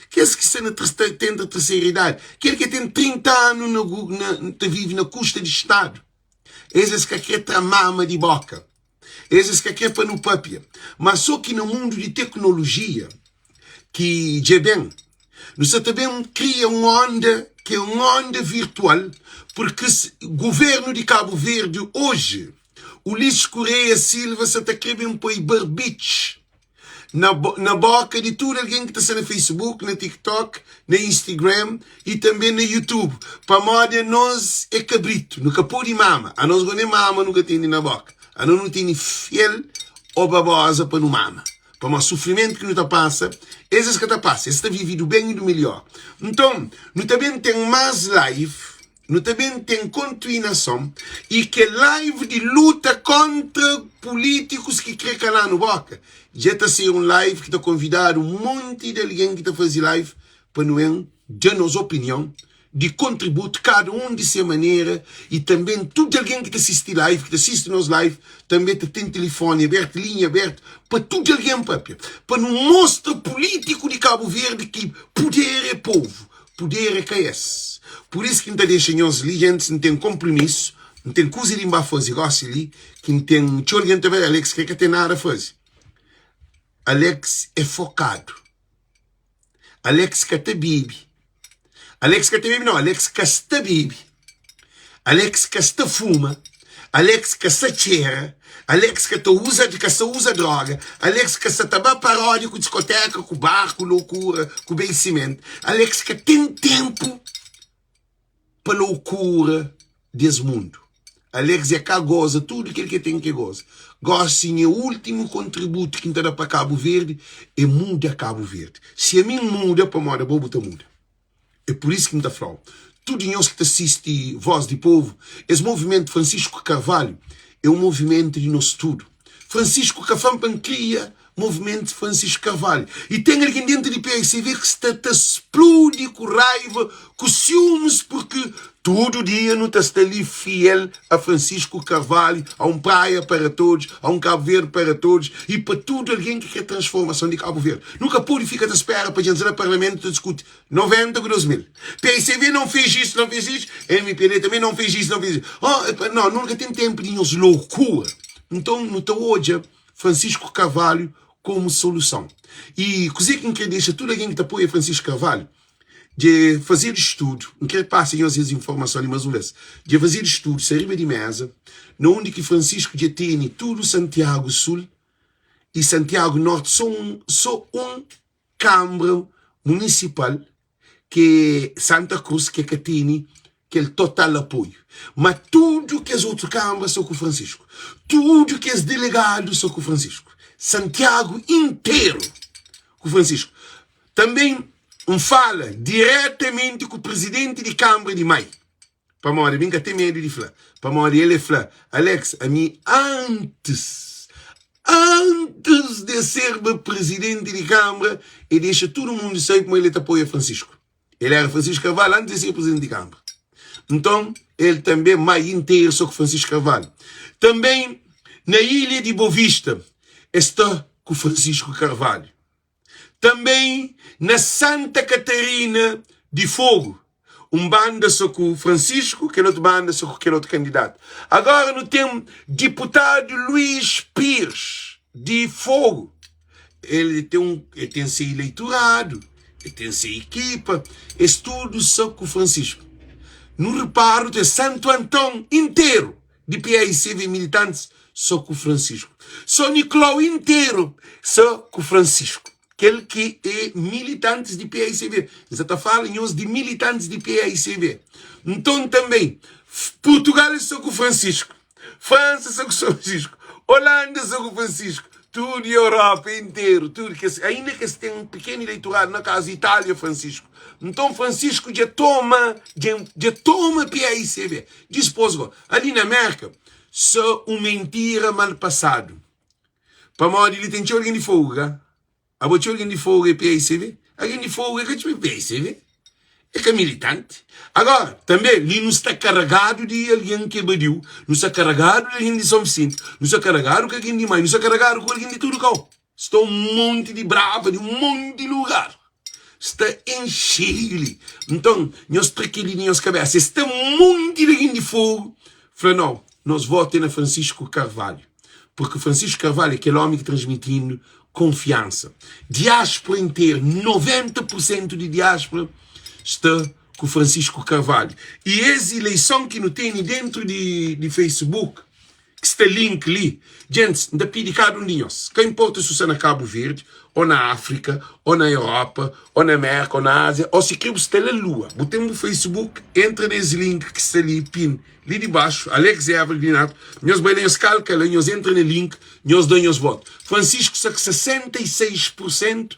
que tem a terceira idade, aquele que tem 30 anos vive na custa de Estado. Esses que querem tramama de boca. Esses que querem para no papia. Mas só que no mundo de tecnologia, que é bem, nós também cria uma onda, que é uma onda virtual, porque o governo de Cabo Verde hoje, o Ulisses Correia Silva, se está querendo pôr barbiche na boca de tudo alguém que está no Facebook, na TikTok, na Instagram e também no YouTube. Para moda, nós é cabrito, nunca pôr mama. A nós não é mama, nunca tem na boca. A nós não tem fiel ou babosa para no mama. Para o sofrimento que nos passa, esses que está passando, está vivido bem e do melhor. Então, nós também tem mais live, nós também tem continuação, e que live de luta contra políticos que querem calar no boca. Já está a ser um live que está convidado um monte de alguém que está fazendo live para nós dar nossa opinião, de contributo, cada um de sua maneira, e também todo alguém que está assistindo live, que assiste nos live, também tem telefone aberto, linha aberta, para todo alguém, para não mostrar político de Cabo Verde que poder é povo, poder é KS. Por isso que não deixa nós ali, gente, não tem compromisso, não tem coisa de fazer, gosta ali, que não tem, deixa alguém também, Alex, que tem nada a fazer. Alex é focado. Alex que até bebe. Alex que até bebe não, Alex que está bebe. Alex que está fuma. Alex que está cheira. Alex que usa droga. Alex que está também paródia com discoteca, com bar, com loucura, com vencimento. Alex que tem tempo para loucura desse mundo. Alex é que goza tudo aquilo que tem que goza. Goza sim, é o último contributo que dá para Cabo Verde é muda Cabo Verde. Se a mim muda, para moda, bobo te muda. É por isso que me dá falando. Tudo nós que assiste Voz de Povo, esse movimento Francisco Carvalho é um movimento de nosso tudo. Francisco Carvalho cria movimento Francisco Carvalho. E tem alguém dentro de PSV que está a explodir com raiva, com ciúmes, porque todo dia não está ali fiel a Francisco Carvalho, a um praia para todos, a um Cabo Verde para todos, e para tudo alguém que quer transformação de Cabo Verde. Nunca pode ficar à espera para dizer no Parlamento discute 90 com 2000. PSV não fez isso, não fez isso. MPD também não fez isso, não fez isso. Não, nunca tem tempo de nos loucura. Então, não está hoje Francisco Carvalho como solução. E coisa que quer deixar tudo alguém que apoia Francisco Carvalho de fazer estudo, não quer passar às vezes informação ali, mas uma vez, de fazer estudo, sair de mesa, onde que Francisco já tem tudo Santiago Sul e Santiago Norte só um câmara municipal que é Santa Cruz que tem que é o total apoio. Mas tudo que as outras câmaras são com Francisco. Tudo que as delegados são com Francisco. Santiago inteiro com Francisco. Também fala diretamente com o presidente de Câmara de Maio. Para morrer, bem que tem medo de falar. Para morrer, ele fala, Alex, a mim antes de ser presidente de Câmara, ele deixa todo mundo saber como ele apoia Francisco. Ele era Francisco Carvalho antes de ser presidente de Câmara. Então, ele também mais inteiro só com Francisco Carvalho. Também, na ilha de Boa Vista, está com Francisco Carvalho. Também na Santa Catarina de Fogo. Banda só com o Francisco, que é outro banda só com aquele outro candidato. Agora nós temos deputado Luís Pires, de Fogo. Ele tem seu eleitorado, ele tem sua equipa, é tudo só com o Francisco. No reparo de Santo Antão inteiro, de PAICV militantes, só com o Francisco. São Nicolau inteiro, só com o Francisco. Aquele que é militantes de PAICV. Você está falando de militantes de PAICV. Então também, Portugal é só com o Francisco. França só com o Francisco. Holanda só com o Francisco. Tudo a Europa inteiro. Tudo que, ainda que se tem um pequeno eleitorado na casa Itália, Francisco. Então Francisco já toma PAICV. Depois, ali na América, só uma mentira mal passado. Para modo ele tem alguém de fogo, a botar alguém de fogo é PAICV? Alguém de fogo é que é PAICV? É que é militante. Agora, também, ele não está carregado de alguém que badiu, não está carregado de alguém de São Vicente, não está carregado com alguém de mãe, não está carregado com alguém de tudo cá. Está um monte de brava, de um monte de lugar. Está encheio. Então, nós traquilhamos nas cabeças. Está um monte de alguém de fogo. Falei, não, nós votamos na Francisco Carvalho. Porque Francisco Carvalho é aquele homem que transmitindo confiança. Diáspora inteira, 90% de diáspora está com Francisco Carvalho. E essa eleição que não tem dentro de Facebook, que está link ali, gente, ainda pede cada um de nós. Quem importa se você é na Cabo Verde, ou na África, ou na Europa, ou na América, ou na Ásia, ou se quer você na Lua. Botemos no Facebook, entra nesse link que está ali, pin, ali de baixo, Alex Everett, nós bailamos calcula, nós entra no link, nós damos voto. Francisco está com 66%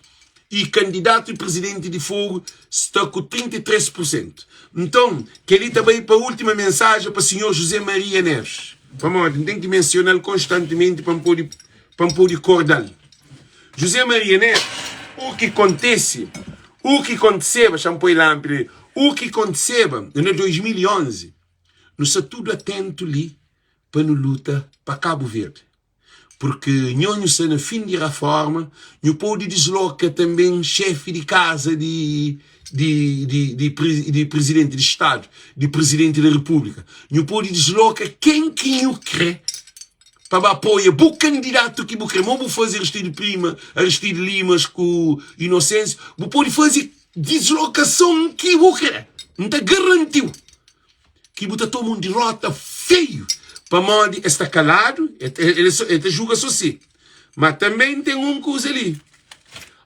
e candidato e presidente de Fogo está com 33%. Então, queria também para a última mensagem para o senhor José Maria Neves. Vamos, tem que mencioná-lo constantemente para não pôr de cordal. José Maria Neves, o que aconteceu, em 2011, nós estamos tudo atento ali para a luta para Cabo Verde. Porque nós na fim de reforma, nós pode deslocar também chefe de casa de presidente de Estado, de presidente da República. Nós pode deslocar quem nós quer para apoiar o candidato que nós queremos. Não vou fazer Aristide Limas com Inocêncio. Não pode fazer deslocação que nós quer. Não está garantido que você toma uma derrota feio. Para modo está calado, ele julga só si. Mas também tem uma coisa ali.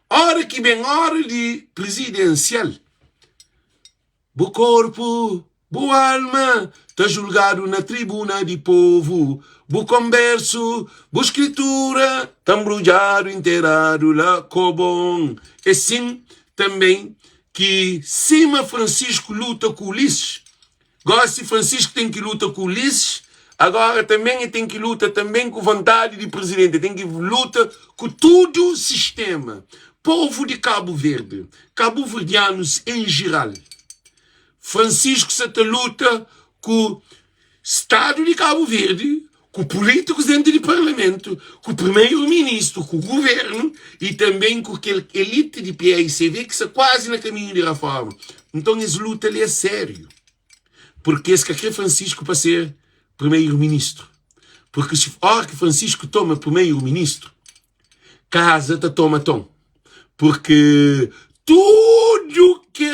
Hora que vem hora de presidencial, o corpo, a alma, está julgado na tribuna de povo. O converso, a escritura, está embrulhado, inteirado lá, cobom. E sim, também, que cima Francisco luta com Ulisses. Gosta de Francisco tem que lutar com Ulisses. Agora também tem que lutar também com vontade de presidente, tem que lutar com todo o sistema. Povo de Cabo Verde, cabo-verdianos em geral. Francisco se luta com o Estado de Cabo Verde, com políticos dentro do Parlamento, com o primeiro-ministro, com o governo e também com aquele elite de PAICV que está quase no caminho de reforma. Então essa luta ali é sério. Porque esse que é Francisco para ser primeiro-ministro. Porque se hora que Francisco toma primeiro-ministro, casa te toma tom. Porque tudo que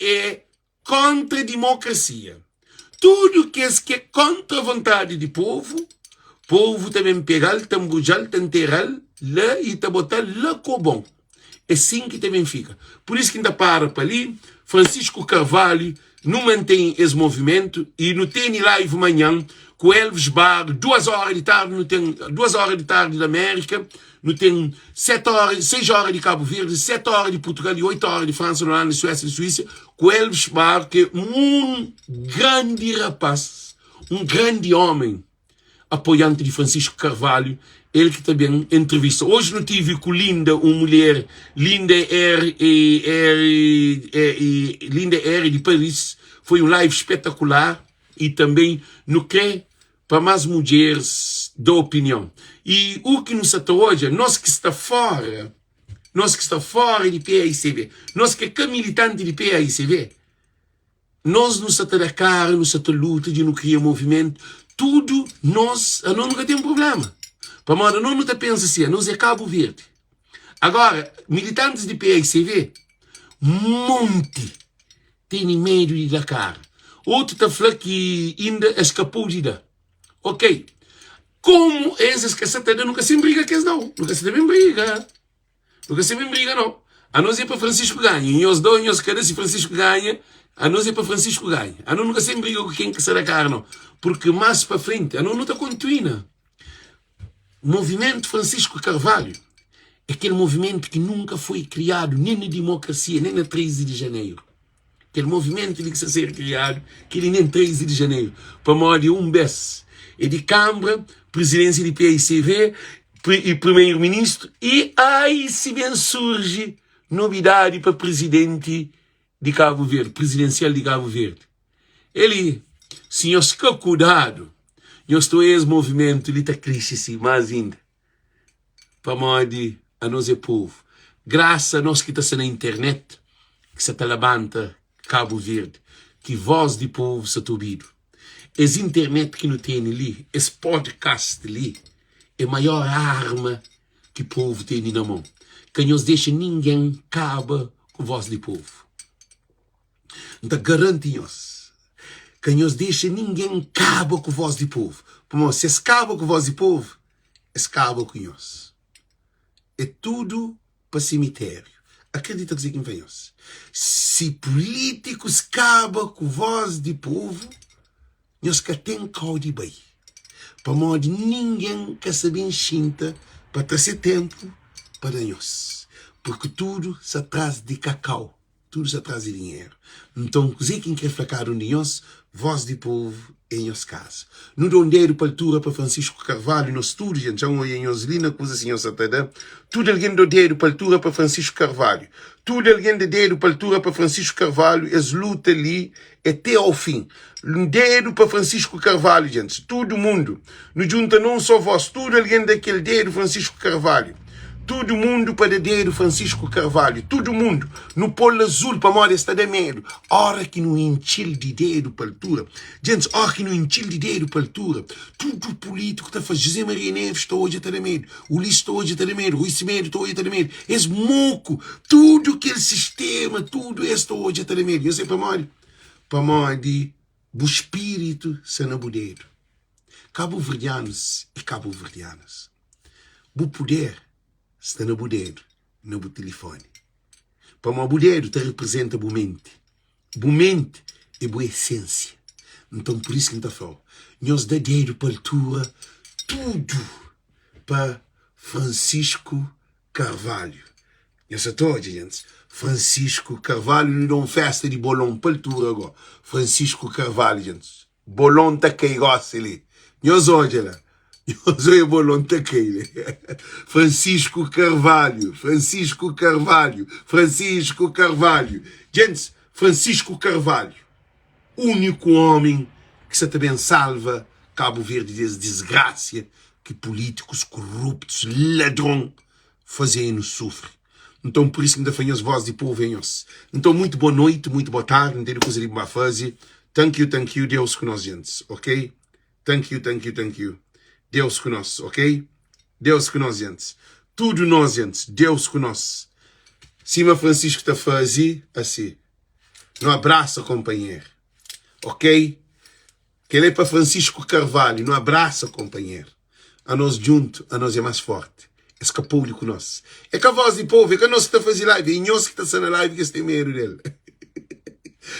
é contra a democracia, tudo que é contra a vontade do povo também pegar, tambujar, enterrar, lá e te botar lá com bom. É assim que também fica. Por isso que ainda para ali, Francisco Carvalho não mantém esse movimento e não tem live amanhã com Elvis Bar, 2 horas de tarde, não tem 2 horas de tarde da América, não tem 6 horas de Cabo Verde, 7 horas de Portugal e 8 horas de França, Holanda, Suécia e Suíça, com Elvis Bar, que é um grande rapaz, um grande homem, apoiante de Francisco Carvalho, ele que também entrevista. Hoje não tive com Linda, uma mulher, Linda R de Paris. Foi um live espetacular e também no que para mais mulheres da opinião. E o que nos está hoje, nós que está fora nós que está fora de PAICV, nós que é militante de PAICV, nós não se da cara, não se luta de não criar movimento, tudo nós nunca tem problema. Para moda, nós não pensa assim, nós é Cabo Verde. Agora, militantes de PAICV, monte tem medo de dar cara. Outro está falando que ainda escapou de dar. Ok. Como esses que se nunca se briga que não. Nunca se devem briga. Nunca se devem briga, não. A nós é para Francisco ganha. E os dois, os caras, se Francisco ganha, a nós é para Francisco ganha. A nós nunca se briga com quem que será cara, não. Porque mais para frente, a nós não está continuando. O movimento Francisco Carvalho é aquele movimento que nunca foi criado nem na democracia, nem na 13 de janeiro. Aquele movimento que tem que ser criado, que ele nem 13 de janeiro. Para modo de BES. É de Câmara, presidência de PAICV e primeiro-ministro. E aí se bem surge novidade para presidente de Cabo Verde, presidencial de Cabo Verde. Ele, senhor, fica cuidado. Eu estou esse movimento, ele está crescendo mais ainda. Para modo a nós é povo. Graças a nós que está na internet, que se levanta Cabo Verde, que voz de povo se está ouvindo. Essa internet que não tem ali, esse podcast ali, é a maior arma que o povo tem na mão. Que nos deixa ninguém caba com voz de povo. Então garantimos que nos deixa ninguém caba com voz de povo. Porque se escaba com voz de povo, escaba com nós. É tudo para cemitério. Acredita que quem vem nós. Se políticos acabam com voz de povo, nós que tem cau de bem. Para modo ninguém que sabe enxinta para trazer tempo para nós. Porque tudo se atrasa de cacau. Tudo se atrasa de dinheiro. Então, quem quer ficar de nós, voz de povo em nosso caso. Não dou dinheiro para altura para Francisco Carvalho, nós tudo, gente, já um em nós lina, coisa assim, nós até dá. Tudo alguém deu dinheiro para altura para Francisco Carvalho. Tudo alguém deu dinheiro para altura para Francisco Carvalho, eles lutam ali até ao fim. Dinheiro para Francisco Carvalho, gente, todo mundo. Não junta não só vós, tudo alguém daquele dinheiro Francisco Carvalho. Todo mundo para dedo Francisco Carvalho. Todo mundo. No polo azul para morrer está de medo. Hora que no enchil de dedo para altura. Gente, hora que no enchil de dedo para altura. Tudo político está fazendo. José Maria Neves está hoje a ter medo. O Ulisses está hoje a ter medo. Rui Cimeiro está hoje a ter medo. Esse moco. Tudo aquele sistema. Tudo esse está hoje a ter medo. Eu sei para morrer. Para morrer. O espírito se não dedo. Cabo-verdianos e cabo-verdianas. O poder está no dedo, no telefone. Para o dedo, te representa a mente. A mente é a essência. Então, por isso que está falando. Nós dá dedo para a altura, tudo para Francisco Carvalho. Essa toda, gente. Francisco Carvalho, não dá uma festa de bolão para a altura agora. Francisco Carvalho, gente. Bolão está que gosta ali. Nós olha lá. Eu sou bolão daquele. Francisco Carvalho. Francisco Carvalho. Francisco Carvalho. Gente, Francisco Carvalho. Único homem que se também salva Cabo Verde dessa desgraça que políticos corruptos, ladrão, fazem-nos sofrer. Então, por isso que ainda fazemos voz de povo em nós. Então, muito boa noite, muito boa tarde. Não tenho coisa de boa fazer. Thank you. Deus com nós, gente. Ok? Thank you. Deus conosco, ok? Deus conosco, gente. Tudo nós, gente. Deus conosco. Cima Francisco está fazendo assim. Não abraça, companheiro. Ok? Que ele é para Francisco Carvalho. Não abraça, companheiro. A nós junto, a nós é mais forte. Escapou de conosco. É que a voz de povo, é que a nós que está fazendo live. É nós que está na live que tem medo dele.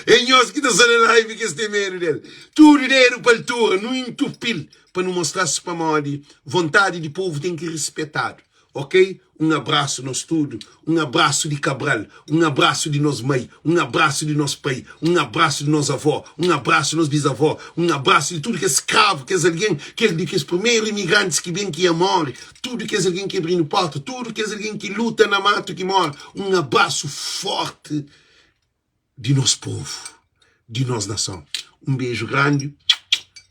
É nós que está na live que tem medo dele. Tudo dinheiro para a altura, não entupir. Para não mostrar-se para a vontade de povo tem que respeitar, ok? Um abraço nós tudo, um abraço de Cabral, um abraço de nós mãe, um abraço de nosso pai, um abraço de nós avó, um abraço de nós bisavó, um abraço de tudo que é escravo, que é alguém, que é os primeiros imigrantes que vêm que morre, tudo que é alguém que abre no porto, tudo que é alguém que luta na mato que morre, um abraço forte de nosso povo, de nossa nação. Um beijo grande.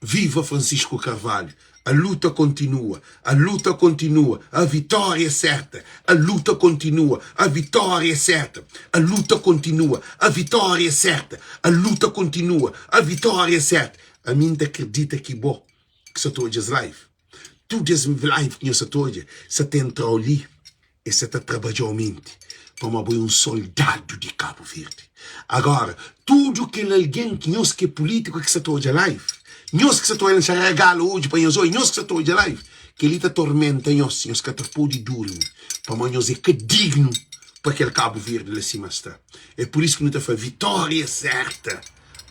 Viva Francisco Carvalho. A luta continua, a luta continua, a vitória é certa, a luta continua, a vitória é certa, a luta continua, a vitória é certa, a luta continua, a vitória é certa. A mim acredita que bom, que se todas live. Tudo as live que se todas, se tenta ali, e se trabalhar mente, para soldado de Cabo Verde. Agora, tudo que alguém que nós que é político que se toda live, nós que se toda a regalo hoje para nós, nós que se toda live, que ele te tormenta nós que te pode dormir, para nós é que digno para aquele Cabo Verde lá cima está. É por isso que nós temos a vitória certa.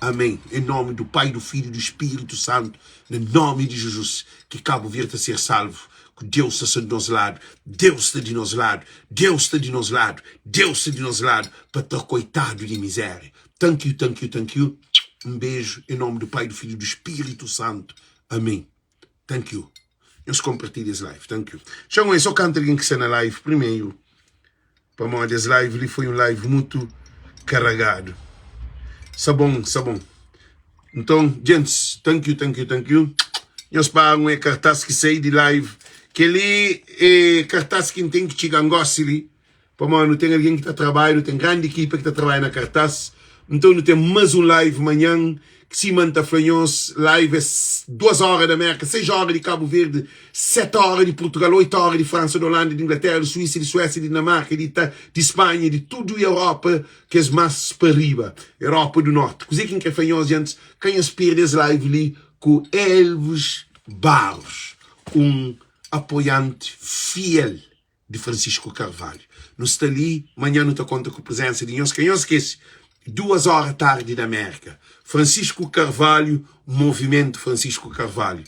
Amém. Em nome do Pai, do Filho e do Espírito Santo, em nome de Jesus, que Cabo Verde a ser salvo. Que Deus está de nosso lado, Deus está de nosso lado, Deus está de nosso lado, Deus está de nosso lado, para ter coitado de miséria. Thank you, thank you, thank you. Um beijo em nome do Pai, do Filho e do Espírito Santo. Amém. Thank you. Eu compartilho esse live. Thank you. Chegam aí, só canta alguém que está na live primeiro. Para mim, esse live ali foi um live muito carregado. Tá bom, tá bom. Então, gents, thank you, thank you, thank you. Nós pagamos um cartaz que sai de live. Que ali é cartaz que tem que chegar ali. Para não tem alguém que está trabalhando, tem grande equipe que está trabalhando na cartaz. Então, não tem mais um live amanhã. Que se manta flanhos, live é 2 horas da América, 6 horas de Cabo Verde, 7 horas de Portugal, 8 horas de França, de Holanda, de Inglaterra, de Suíça, de Suécia, de Dinamarca, de Espanha, de tudo a Europa, que é mais para riba, Europa do Norte. Coisa que é flanhos, gente, quem aspira esse live ali com Elvis Barros, apoiante fiel de Francisco Carvalho. Não está ali, amanhã não está conta com a presença de nós, quem não esquece, 2 horas tarde da América. Francisco Carvalho, movimento Francisco Carvalho.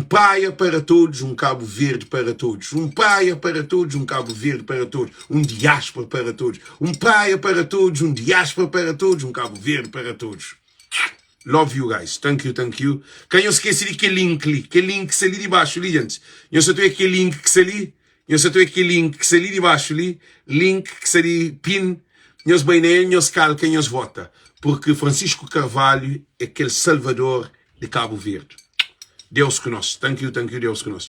Praia para todos, Cabo Verde para todos. Praia para todos, Cabo Verde para todos. Diáspora para todos. Praia para todos, diáspora para todos, Cabo Verde para todos. Love you guys. Thank you, thank you. Quem não esquece de que link ali? Que link que se ali de baixo ali, gente? Eu só tenho aquele link que se ali. Eu só tenho aquele link que se ali de baixo ali. Link que se ali, pin. Nós bem nós calca, nós vota. Porque Francisco Carvalho é aquele salvador de Cabo Verde. Deus conosco. Thank you, Deus conosco.